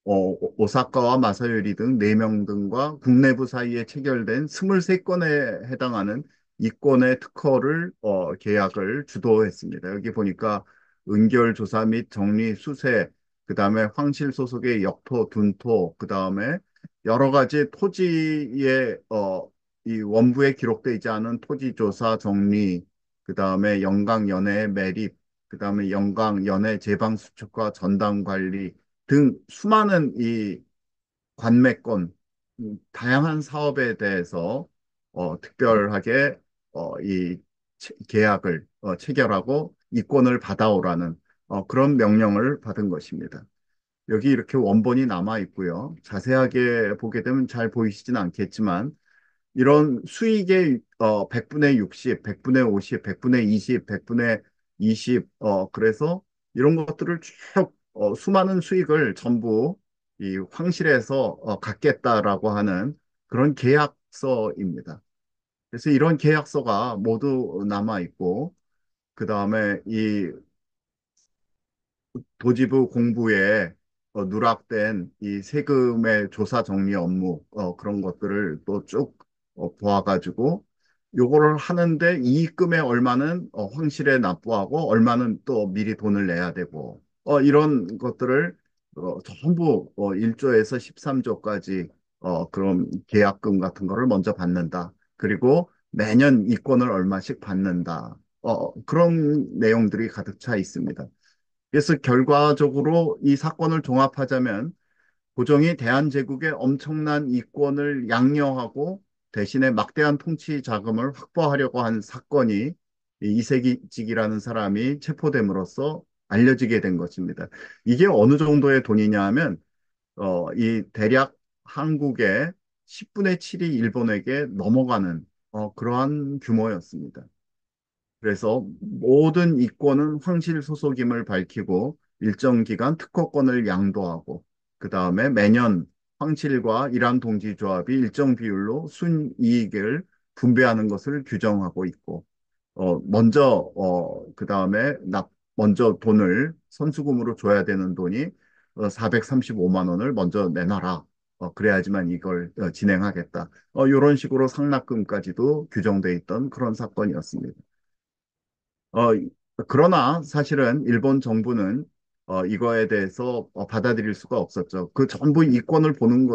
오사카와 마사요리 등 4명 등과 국내부 사이에 체결된 23건에 해당하는 이권의 특허를 계약을 주도했습니다. 여기 보니까 은결 조사 및 정리 수세, 그다음에 황실 소속의 역토, 둔토, 그다음에 여러 가지 토지의 이 원부에 기록되어 있지 않은 토지 조사 정리, 그다음에 영광 연해의 매립, 그다음에 영광 연해 제방 수축과 전당 관리 등 수많은 이 관매권, 다양한 사업에 대해서 특별하게 이 계약을 체결하고 이권을 받아오라는 그런 명령을 받은 것입니다. 여기 이렇게 원본이 남아 있고요. 자세하게 보게 되면 잘 보이시진 않겠지만 이런 수익의 100분의 60, 100분의 50, 100분의 20, 100분의 20, 그래서 이런 것들을 쭉 수많은 수익을 전부 이 황실에서 갖겠다라고 하는 그런 계약서입니다. 그래서 이런 계약서가 모두 남아 있고, 그 다음에 이 도지부 공부에 누락된 이 세금의 조사 정리 업무 그런 것들을 또 쭉 보아가지고 요거를 하는데 이익금의 얼마는 황실에 납부하고 얼마는 또 미리 돈을 내야 되고 이런 것들을 전부 1조에서 13조까지 그런 계약금 같은 거를 먼저 받는다. 그리고 매년 이권을 얼마씩 받는다. 그런 내용들이 가득 차 있습니다. 그래서 결과적으로 이 사건을 종합하자면 고종이 대한제국의 엄청난 이권을 양려하고 대신에 막대한 통치 자금을 확보하려고 한 사건이 이 이세기직이라는 사람이 체포됨으로써 알려지게 된 것입니다. 이게 어느 정도의 돈이냐 하면 이 대략 한국의 10분의 7이 일본에게 넘어가는 그러한 규모였습니다. 그래서 모든 이권은 황실 소속임을 밝히고 일정 기간 특허권을 양도하고 그 다음에 매년 황실과 이란 동지조합이 일정 비율로 순이익을 분배하는 것을 규정하고 있고 먼저 그 다음에 먼저 돈을 선수금으로 줘야 되는 돈이 435만 원을 먼저 내놔라. 그래야지만 이걸 진행하겠다. 이런 식으로 상납금까지도 규정돼 있던 그런 사건이었습니다. 어, 그러나 사실은 일본 정부는 이거에 대해서 받아들일 수가 없었죠. 그 전부 이권을 보는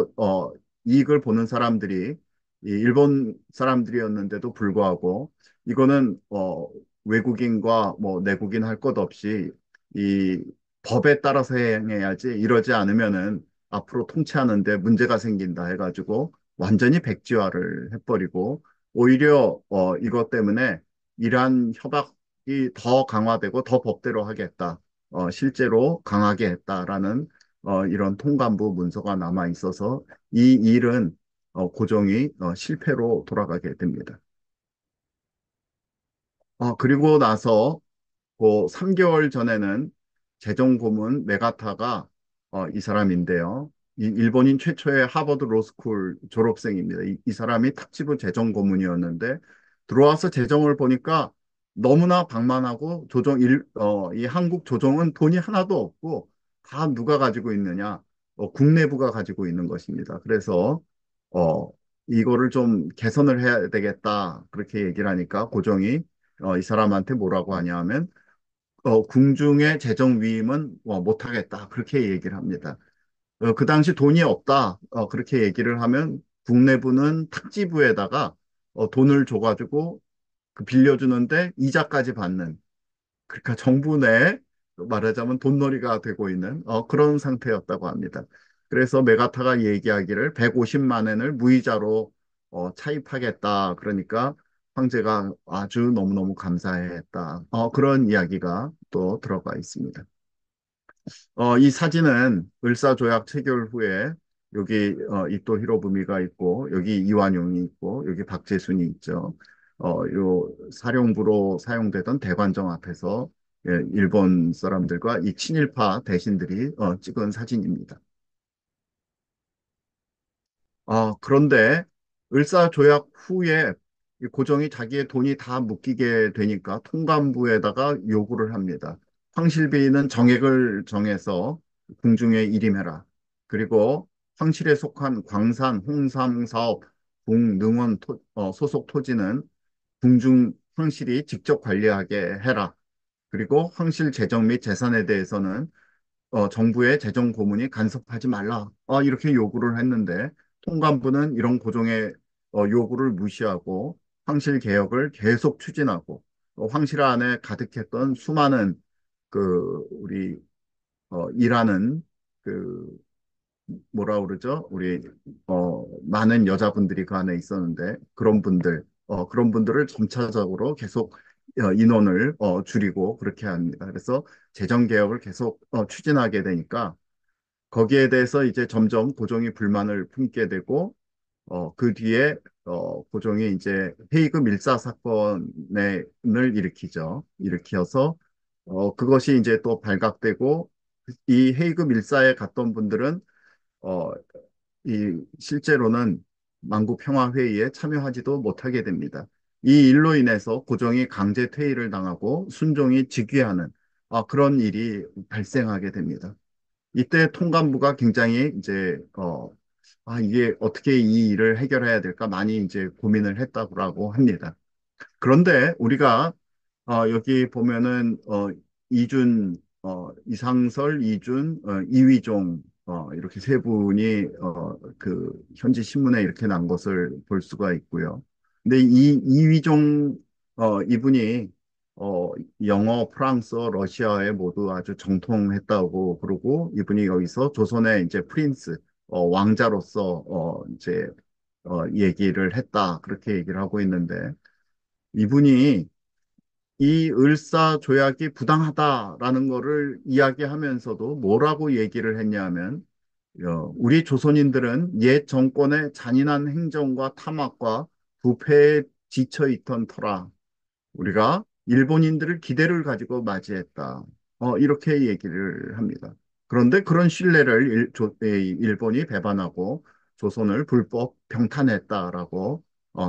이익을 보는 사람들이 이 일본 사람들이었는데도 불구하고 이거는 외국인과 뭐 내국인 할 것 없이 이 법에 따라서 행해야지 이러지 않으면은 앞으로 통치하는데 문제가 생긴다 해가지고 완전히 백지화를 해버리고 오히려 이것 때문에 이러한 협약이 더 강화되고 더 법대로 하겠다. 실제로 강하게 했다라는 이런 통감부 문서가 남아 있어서 이 일은 고종이 실패로 돌아가게 됩니다. 그리고 나서 그 3개월 전에는 재정 고문 메가타가 이 사람인데요. 이 일본인 최초의 하버드 로스쿨 졸업생입니다. 이 사람이 탁지부 재정 고문이었는데 들어와서 재정을 보니까 너무나 방만하고 이 한국 조정은 돈이 하나도 없고 다 누가 가지고 있느냐? 국내부가 가지고 있는 것입니다. 그래서 어, 이거를 좀 개선을 해야 되겠다. 그렇게 얘기를 하니까 고종이 이 사람한테 뭐라고 하냐 하면 궁중의 재정 위임은 못하겠다. 그렇게 얘기를 합니다. 그 당시 돈이 없다. 그렇게 얘기를 하면 국내부는 탁지부에다가 돈을 줘가지고 그 빌려주는데 이자까지 받는 그러니까 정부 내 말하자면 돈놀이가 되고 있는 그런 상태였다고 합니다. 그래서 메가타가 얘기하기를 150만 엔을 무이자로 차입하겠다. 그러니까 황제가 아주 너무너무 감사했다. 그런 이야기가 또 들어가 있습니다. 이 사진은 을사조약 체결 후에 여기 이토 히로부미가 있고 여기 이완용이 있고 여기 박재순이 있죠. 요 사령부로 사용되던 대관정 앞에서 일본 사람들과 이 친일파 대신들이 찍은 사진입니다. 그런데 을사조약 후에 이 고종이 자기의 돈이 다 묶이게 되니까 통감부에다가 요구를 합니다. 황실비는 정액을 정해서 궁중에 일임해라. 그리고 황실에 속한 광산, 홍삼 사업, 궁능원 소속 토지는 궁중 황실이 직접 관리하게 해라. 그리고 황실 재정 및 재산에 대해서는 정부의 재정 고문이 간섭하지 말라. 이렇게 요구를 했는데 통감부는 이런 고종의 요구를 무시하고 황실 개혁을 계속 추진하고 황실 안에 가득했던 수많은 그 우리 일하는 그 뭐라 그러죠? 우리 많은 여자분들이 그 안에 있었는데 그런 분들을 점차적으로 계속 인원을 줄이고 그렇게 합니다. 그래서 재정 개혁을 계속 추진하게 되니까 거기에 대해서 이제 점점 고종이 불만을 품게 되고 그 뒤에 고종이 이제 헤이그 밀사 사건을 일으키죠. 일으켜서 그것이 이제 또 발각되고 이 헤이그 밀사에 갔던 분들은 어, 이 실제로는 만구 평화 회의에 참여하지도 못하게 됩니다. 이 일로 인해서 고종이 강제 퇴위를 당하고 순종이 즉위하는 그런 일이 발생하게 됩니다. 이때 통감부가 굉장히 이제 이게 어떻게 이 일을 해결해야 될까 많이 이제 고민을 했다고 합니다. 그런데 우리가 여기 보면은 이준 이상설, 이준, 이위종 이렇게 세 분이 그 현지 신문에 이렇게 난 것을 볼 수가 있고요. 근데 이 이위종 이분이 어, 영어, 프랑스어, 러시아에 모두 아주 정통했다고 그러고 이분이 여기서 조선의 이제 프린스 왕자로서 이제 얘기를 했다 그렇게 얘기를 하고 있는데 이분이 이 을사 조약이 부당하다라는 거를 이야기하면서도 뭐라고 얘기를 했냐면 우리 조선인들은 옛 정권의 잔인한 행정과 탐악과 부패에 지쳐 있던 터라 우리가 일본인들을 기대를 가지고 맞이했다. 이렇게 얘기를 합니다. 그런데 그런 신뢰를 일본이 배반하고 조선을 불법 병탄했다라고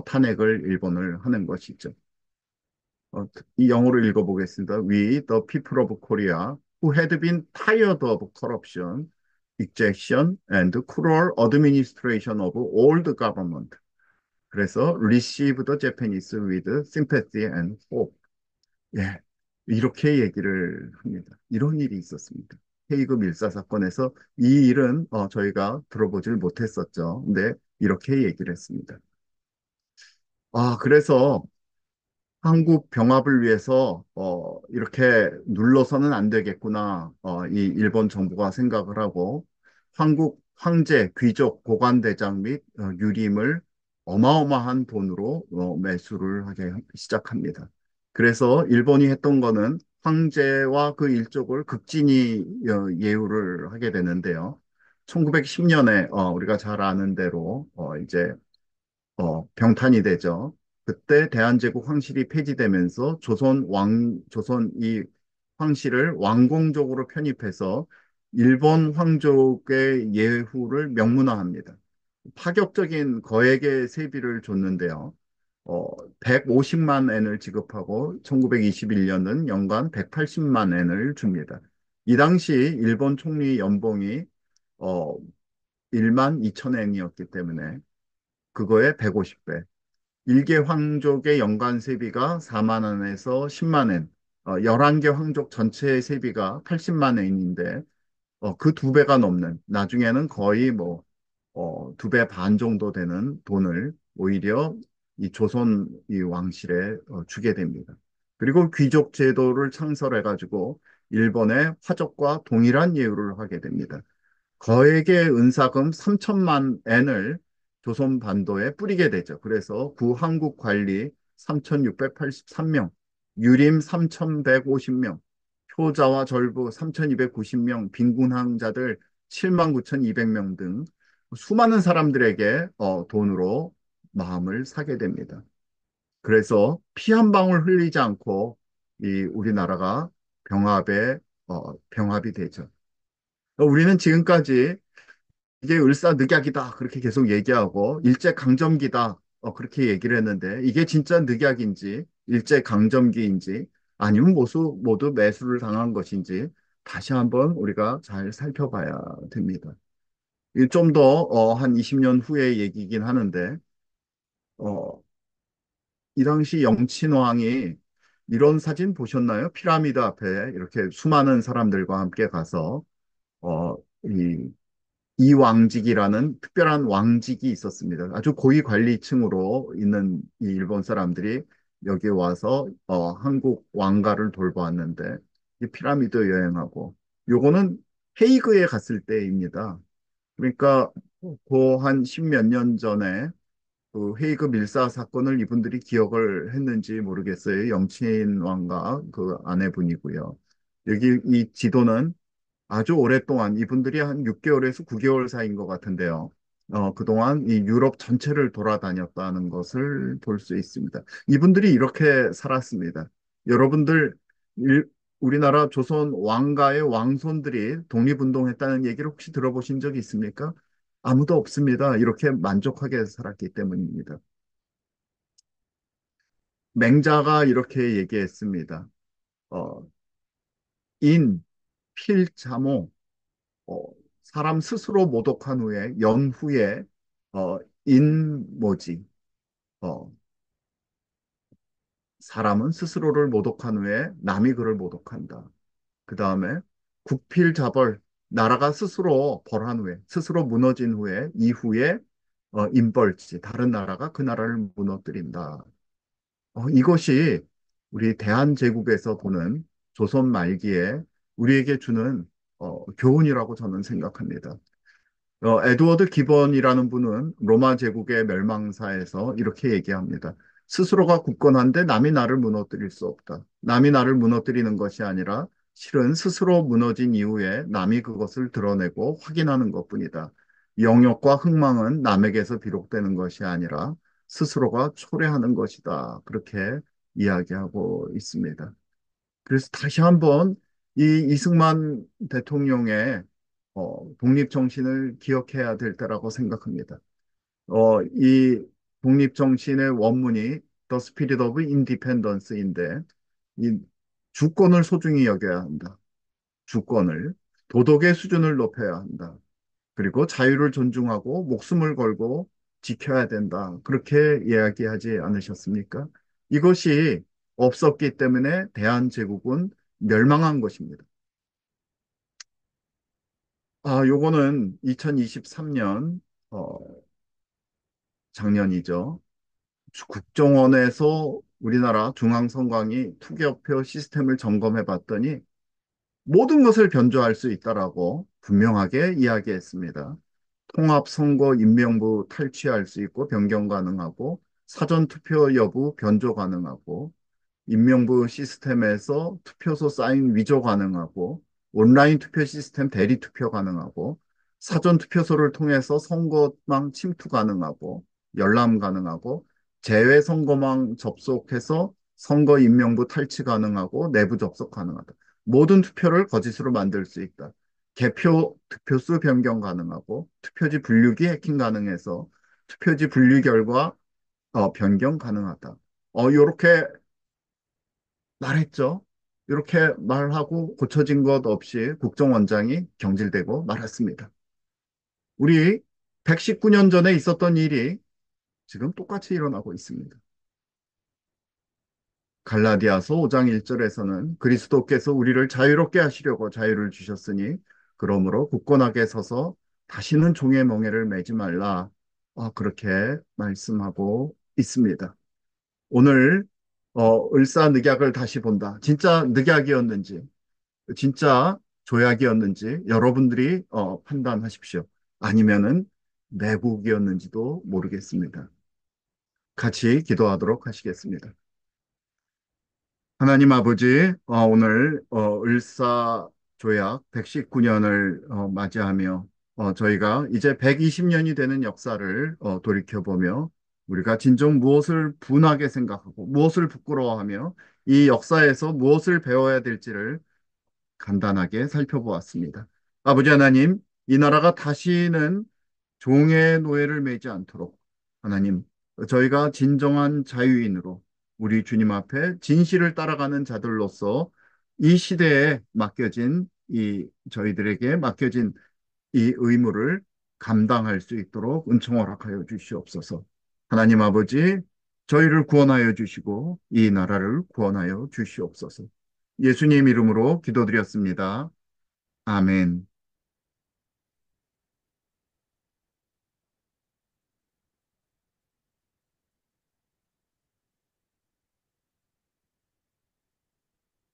탄핵을 일본을 하는 것이죠. 이 영어로 읽어보겠습니다. We, the people of Korea, who had been tired of corruption, exaction, and cruel administration of old government. 그래서 receive the Japanese with sympathy and hope. 예, 이렇게 얘기를 합니다. 이런 일이 있었습니다. 헤이그 밀사 사건에서 이 일은 저희가 들어보질 못했었죠. 근데 이렇게 얘기를 했습니다. 그래서 한국 병합을 위해서 이렇게 눌러서는 안 되겠구나. 이 일본 정부가 생각을 하고 한국 황제, 귀족, 고관대장 및 유림을 어마어마한 돈으로 매수를 하게 시작합니다. 그래서 일본이 했던 거는 황제와 그 일족을 극진히 예우를 하게 되는데요. 1910년에 우리가 잘 아는 대로 이제 병탄이 되죠. 그때 대한제국 황실이 폐지되면서 조선 이 황실을 왕공족으로 편입해서 일본皇族의 예후를 명문화합니다. 파격적인 거액의 세비를 줬는데요. 150만 엔을 지급하고 1921년은 연간 180만 엔을 줍니다. 이 당시 일본 총리 연봉이 어, 1만 2천 엔이었기 때문에 그거의 150배. 일개 황족의 연간 세비가 4만 원에서 10만 엔, 11개 황족 전체의 세비가 80만 엔인데, 그 두 배가 넘는, 나중에는 거의 뭐, 두 배 반 정도 되는 돈을 오히려 이 조선 이 왕실에 주게 됩니다. 그리고 귀족 제도를 창설해가지고 일본의 화족과 동일한 예우를 하게 됩니다. 거액의 은사금 3천만 엔을 조선 반도에 뿌리게 되죠. 그래서 구한국 관리 3,683명, 유림 3,150명, 효자와 절부 3,290명, 빈군항자들 79,200명 등 수많은 사람들에게 돈으로 마음을 사게 됩니다. 그래서 피 한 방울 흘리지 않고 이 우리나라가 병합이 되죠. 우리는 지금까지 이게 을사늑약이다 그렇게 계속 얘기하고 일제강점기다 그렇게 얘기를 했는데 이게 진짜 늑약인지 일제강점기인지 아니면 모두 매수를 당한 것인지 다시 한번 우리가 잘 살펴봐야 됩니다. 좀 더 한 20년 후의 얘기이긴 하는데 어, 이 당시 영친왕이 이런 사진 보셨나요? 피라미드 앞에 이렇게 수많은 사람들과 함께 가서 어, 이 이왕직이라는 특별한 왕직이 있었습니다. 아주 고위 관리층으로 있는 이 일본 사람들이 여기 와서 한국 왕가를 돌보았는데 이 피라미드 여행하고 요거는 헤이그에 갔을 때입니다. 그러니까 그 한 십몇 년 전에 그 헤이그 밀사 사건을 이분들이 기억을 했는지 모르겠어요. 영친 왕과 그 아내분이고요. 여기 이 지도는 아주 오랫동안 이분들이 한 6개월에서 9개월 사이인 것 같은데요. 그동안 이 유럽 전체를 돌아다녔다는 것을 볼 수 있습니다. 이분들이 이렇게 살았습니다. 여러분들, 우리나라 조선 왕가의 왕손들이 독립운동했다는 얘기를 혹시 들어보신 적이 있습니까? 아무도 없습니다. 이렇게 만족하게 살았기 때문입니다. 맹자가 이렇게 얘기했습니다. 어, 인, 필, 자모, 어, 사람 스스로 모독한 후에 연후에 인모지 어, 사람은 스스로를 모독한 후에 남이 그를 모독한다. 그 다음에 국필자벌 나라가 스스로 벌한 후에 스스로 무너진 후에 이후에 인벌지 다른 나라가 그 나라를 무너뜨린다. 이것이 우리 대한제국에서 보는 조선 말기에 우리에게 주는 교훈이라고 저는 생각합니다. 에드워드 기본이라는 분은 로마 제국의 멸망사에서 이렇게 얘기합니다. 스스로가 굳건한데 남이 나를 무너뜨릴 수 없다. 남이 나를 무너뜨리는 것이 아니라 실은 스스로 무너진 이후에 남이 그것을 드러내고 확인하는 것뿐이다. 영역과 흥망은 남에게서 비록되는 것이 아니라 스스로가 초래하는 것이다. 그렇게 이야기하고 있습니다. 그래서 다시 한번 이 이승만 대통령의 독립정신을 기억해야 될 때라고 생각합니다. 이 독립정신의 원문이 The Spirit of Independence인데 이 주권을 소중히 여겨야 한다. 주권을 도덕의 수준을 높여야 한다. 그리고 자유를 존중하고 목숨을 걸고 지켜야 된다. 그렇게 이야기하지 않으셨습니까? 이것이 없었기 때문에 대한제국은 멸망한 것입니다. 요거는 2023년, 작년이죠. 국정원에서 우리나라 중앙선관위 투개표 시스템을 점검해 봤더니 모든 것을 변조할 수 있다라고 분명하게 이야기했습니다. 통합선거 인명부 탈취할 수 있고 변경 가능하고 사전투표 여부 변조 가능하고 인명부 시스템에서 투표소 사인 위조 가능하고 온라인 투표 시스템 대리 투표 가능하고 사전 투표소를 통해서 선거망 침투 가능하고 열람 가능하고 제외 선거망 접속해서 선거 인명부 탈취 가능하고 내부 접속 가능하다. 모든 투표를 거짓으로 만들 수 있다. 개표 득표수 변경 가능하고 투표지 분류기 해킹 가능해서 투표지 분류 결과 변경 가능하다. 이렇게 말했죠. 이렇게 말하고 고쳐진 것 없이 국정원장이 경질되고 말았습니다. 우리 119년 전에 있었던 일이 지금 똑같이 일어나고 있습니다. 갈라디아서 5장 1절에서는 그리스도께서 우리를 자유롭게 하시려고 자유를 주셨으니 그러므로 굳건하게 서서 다시는 종의 멍에를 매지 말라. 그렇게 말씀하고 있습니다. 오늘 을사늑약을 다시 본다. 진짜 늑약이었는지 진짜 조약이었는지 여러분들이 판단하십시오. 아니면은 매국이었는지도 모르겠습니다. 같이 기도하도록 하시겠습니다. 하나님 아버지, 오늘 을사조약 119년을 맞이하며 저희가 이제 120년이 되는 역사를 돌이켜보며 우리가 진정 무엇을 분하게 생각하고 무엇을 부끄러워하며 이 역사에서 무엇을 배워야 될지를 간단하게 살펴보았습니다. 아버지 하나님, 이 나라가 다시는 종의 노예를 매지 않도록 하나님, 저희가 진정한 자유인으로 우리 주님 앞에 진실을 따라가는 자들로서 이 시대에 맡겨진 저희들에게 맡겨진 이 의무를 감당할 수 있도록 은총 허락하여 주시옵소서. 하나님 아버지, 저희를 구원하여 주시고 이 나라를 구원하여 주시옵소서. 예수님 이름으로 기도드렸습니다. 아멘.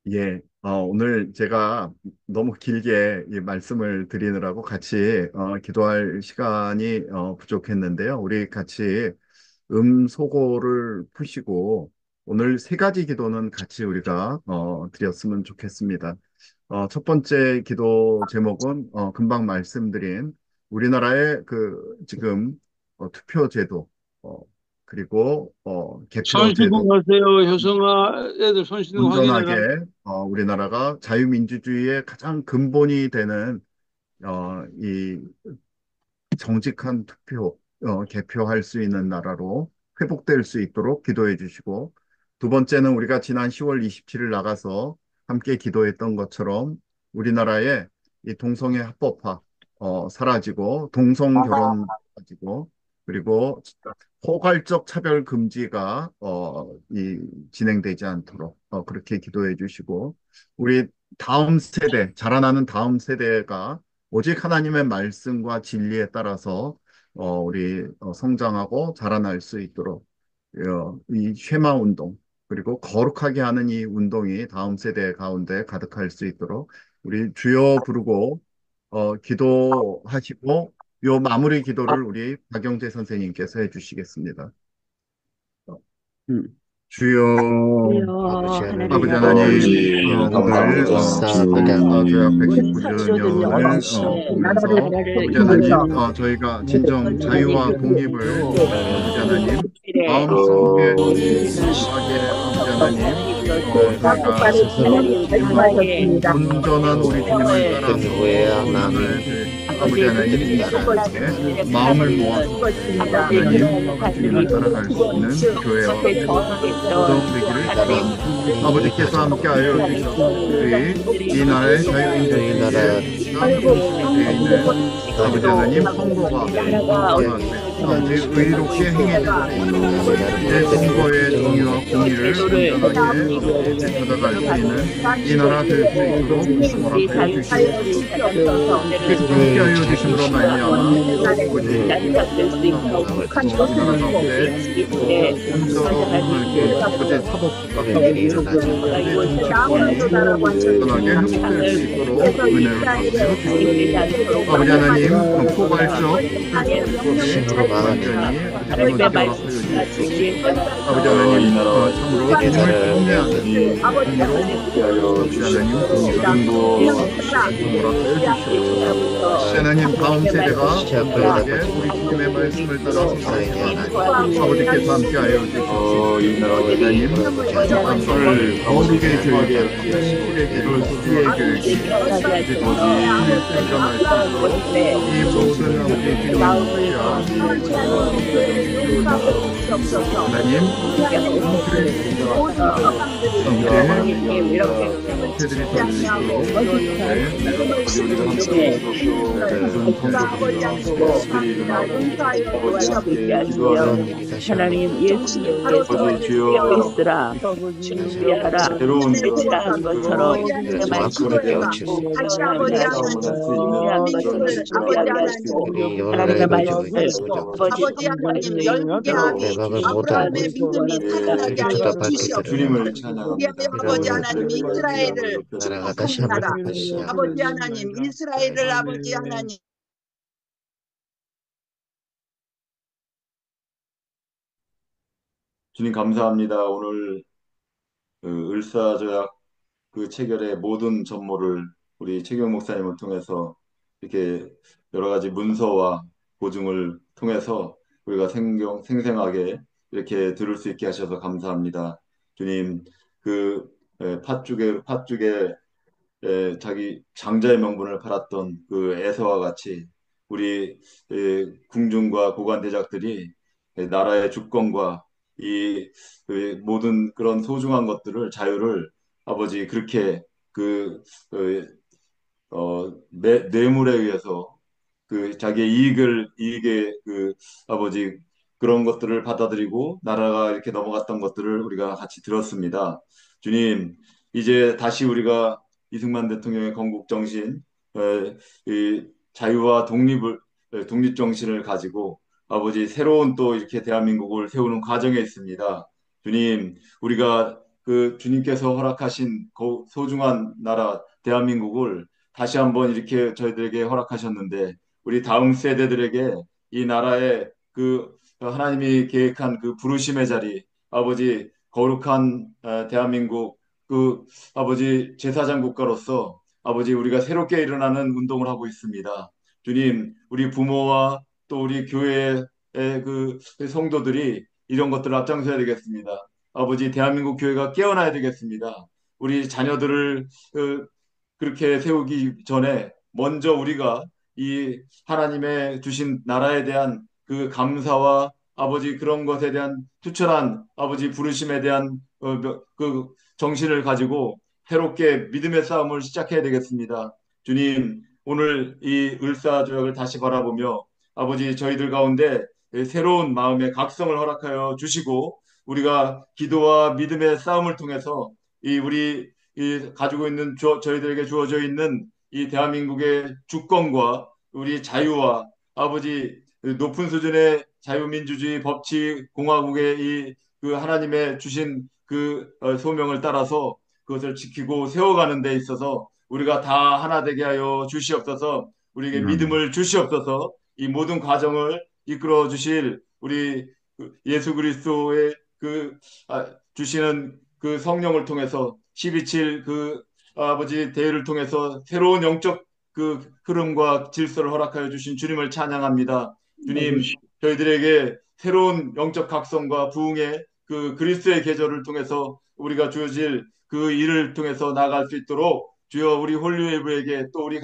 예. 오늘 제가 너무 길게 이 말씀을 드리느라고 같이 기도할 시간이 부족했는데요. 우리 같이 소고를 푸시고 오늘 세 가지 기도는 같이 우리가 드렸으면 좋겠습니다. 첫 번째 기도 제목은 금방 말씀드린 우리나라의 그 지금 투표 제도 어, 그리고 개표 손 신고 제도 하세요. 효성아, 애들 손 신고 온전하게 확인해라. 우리나라가 자유민주주의의 가장 근본이 되는 이 정직한 투표, 개표할 수 있는 나라로 회복될 수 있도록 기도해 주시고, 두 번째는 우리가 지난 10월 27일 나가서 함께 기도했던 것처럼 우리나라의 이 동성애 합법화, 사라지고, 동성 결혼 사라지고, 그리고 포괄적 차별 금지가, 진행되지 않도록, 그렇게 기도해 주시고, 우리 다음 세대, 자라나는 다음 세대가 오직 하나님의 말씀과 진리에 따라서 우리 성장하고 자라날 수 있도록 이 쉐마 운동 그리고 거룩하게 하는 이 운동이 다음 세대 가운데 가득할 수 있도록 우리 주여 부르고 기도하시고 요 마무리 기도를 우리 박영재 선생님께서 해주시겠습니다. 음. 주여 아버지 하나님, 아버지 하나님, 오늘 감사합니다. 불사조약 우리 백십구 주년을 보면서 아버지 하나님, 저희가 진정 자유와 독립을 아버지 하나님 마음속에 생각하게 아버지 하나님, 저희가 온전한 우리 주님을 그 따라서 누구예요, 살아가야 마음이? 돼. 아버지 하나님, 이스라엘에게 마음을 모아서 하나님, 주님을 따라갈 수 있는 교회와 구성되기를 축원합니다. 아버지께서 함께하여 주시옵소서. 이 나라의 저희 나라 자유인들에게는 아버지 하나님 선거가 의롭게 행해주시고 이제 선거의 정의와 공의를 온전하게 찾아갈 수 있는 이 나라 될 수 있도록 허락하여 주시옵소서. 함께하여 주심으로 말미암아 아버지 이 나라 가운데 온전하게 아버지 사법국가 일이 일어나죠. 정치권이 온전하게 회복될 수 있도록 은혜를 주시옵소서. 아버지 하나님 포괄적 신으로 완전히 막아주세요. 무너지게 주시옵소서. 아버지 하나님 참으로 우리의 주님을 나라를 통해하는 공의로 아버지 하나님 공의로 허락하여 주시옵소서. 하나님 다음 세대가 온전하게 우리 주님의 말씀을 따라서 살아가는 아버지께서 함께하여 주시옵소서. 하나님 아빠를 거룩의 교육에 시골의 길을 수의 교육에 이제 거기 일어날 수 있도록 이 모든 아버지 주님의 하나님 세들이 될수 그런 일이 다시 하나님 예수님께서 깨어있으라 준비하라 배치한 것처럼 그 말씀을 준비한 것을 준비하고 우리 하나님의 여론을 가지고 말씀을 있는 거죠. 아버지 하나님 열무게 하니 대박을 못하고 아브라함의 믿음이 탄탄하게 이렇게 하여 쳐다밖에 주시옵소서. 드러나고 우리 아버지 하나님 이스라엘을 나라가 다시 한번 축복합니다. 회복하시자. 아버지 하나님 이스라엘을 아버지 하나님 주님 감사합니다. 오늘 을사조약 그 체결의 모든 전모를 우리 최경 목사님을 통해서 이렇게 여러 가지 문서와 보증을 통해서 우리가 생생하게 이렇게 들을 수 있게 하셔서 감사합니다. 주님, 그 팥죽에 자기 장자의 명분을 팔았던 그 에서와 같이 우리 궁중과 고관 대작들이 나라의 주권과 이 모든 그런 소중한 것들을 자유를 아버지 그렇게 그 뇌물에 의해서 그 자기의 이익의 그 아버지 그런 것들을 받아들이고 나라가 이렇게 넘어갔던 것들을 우리가 같이 들었습니다. 주님, 이제 다시 우리가 이승만 대통령의 건국 정신, 이 자유와 독립 정신을 가지고 아버지 새로운 또 이렇게 대한민국을 세우는 과정에 있습니다. 주님, 우리가 그 주님께서 허락하신 그 소중한 나라 대한민국을 다시 한번 이렇게 저희들에게 허락하셨는데 우리 다음 세대들에게 이 나라의 그 하나님이 계획한 그 부르심의 자리 아버지 거룩한 대한민국 그 아버지 제사장 국가로서 아버지 우리가 새롭게 일어나는 운동을 하고 있습니다. 주님, 우리 부모와 또 우리 교회의 그 성도들이 이런 것들을 앞장서야 되겠습니다. 아버지 대한민국 교회가 깨어나야 되겠습니다. 우리 자녀들을 그렇게 세우기 전에 먼저 우리가 이 하나님의 주신 나라에 대한 그 감사와 아버지 그런 것에 대한 투철한 아버지 부르심에 대한 그 정신을 가지고 새롭게 믿음의 싸움을 시작해야 되겠습니다. 주님, 오늘 이 을사조약을 다시 바라보며 아버지 저희들 가운데 새로운 마음의 각성을 허락하여 주시고 우리가 기도와 믿음의 싸움을 통해서 이 우리 이 가지고 있는 저희들에게 주어져 있는 이 대한민국의 주권과 우리 자유와 아버지 높은 수준의 자유민주주의 법치 공화국의 이 그 하나님의 주신 그 소명을 따라서 그것을 지키고 세워가는 데 있어서 우리가 다 하나 되게 하여 주시옵소서. 우리에게 믿음을 주시옵소서. 이 모든 과정을 이끌어 주실 우리 예수 그리스도의 그 주시는 그 성령을 통해서 12.7 그 아버지 대회를 통해서 새로운 영적 그 흐름과 질서를 허락하여 주신 주님을 찬양합니다. 주님, 저희들에게 새로운 영적 각성과 부흥의 그 그리스도의 계절을 통해서 우리가 주어질 그 일을 통해서 나아갈 수 있도록 주여 우리 홀리웨이브에게 또 우리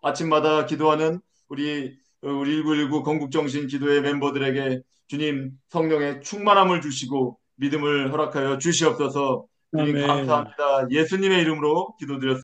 아침마다 기도하는 우리 1919 건국정신 기도회 멤버들에게 주님 성령의 충만함을 주시고 믿음을 허락하여 주시옵소서. 주님 감사합니다. 예수님의 이름으로 기도드렸습니다.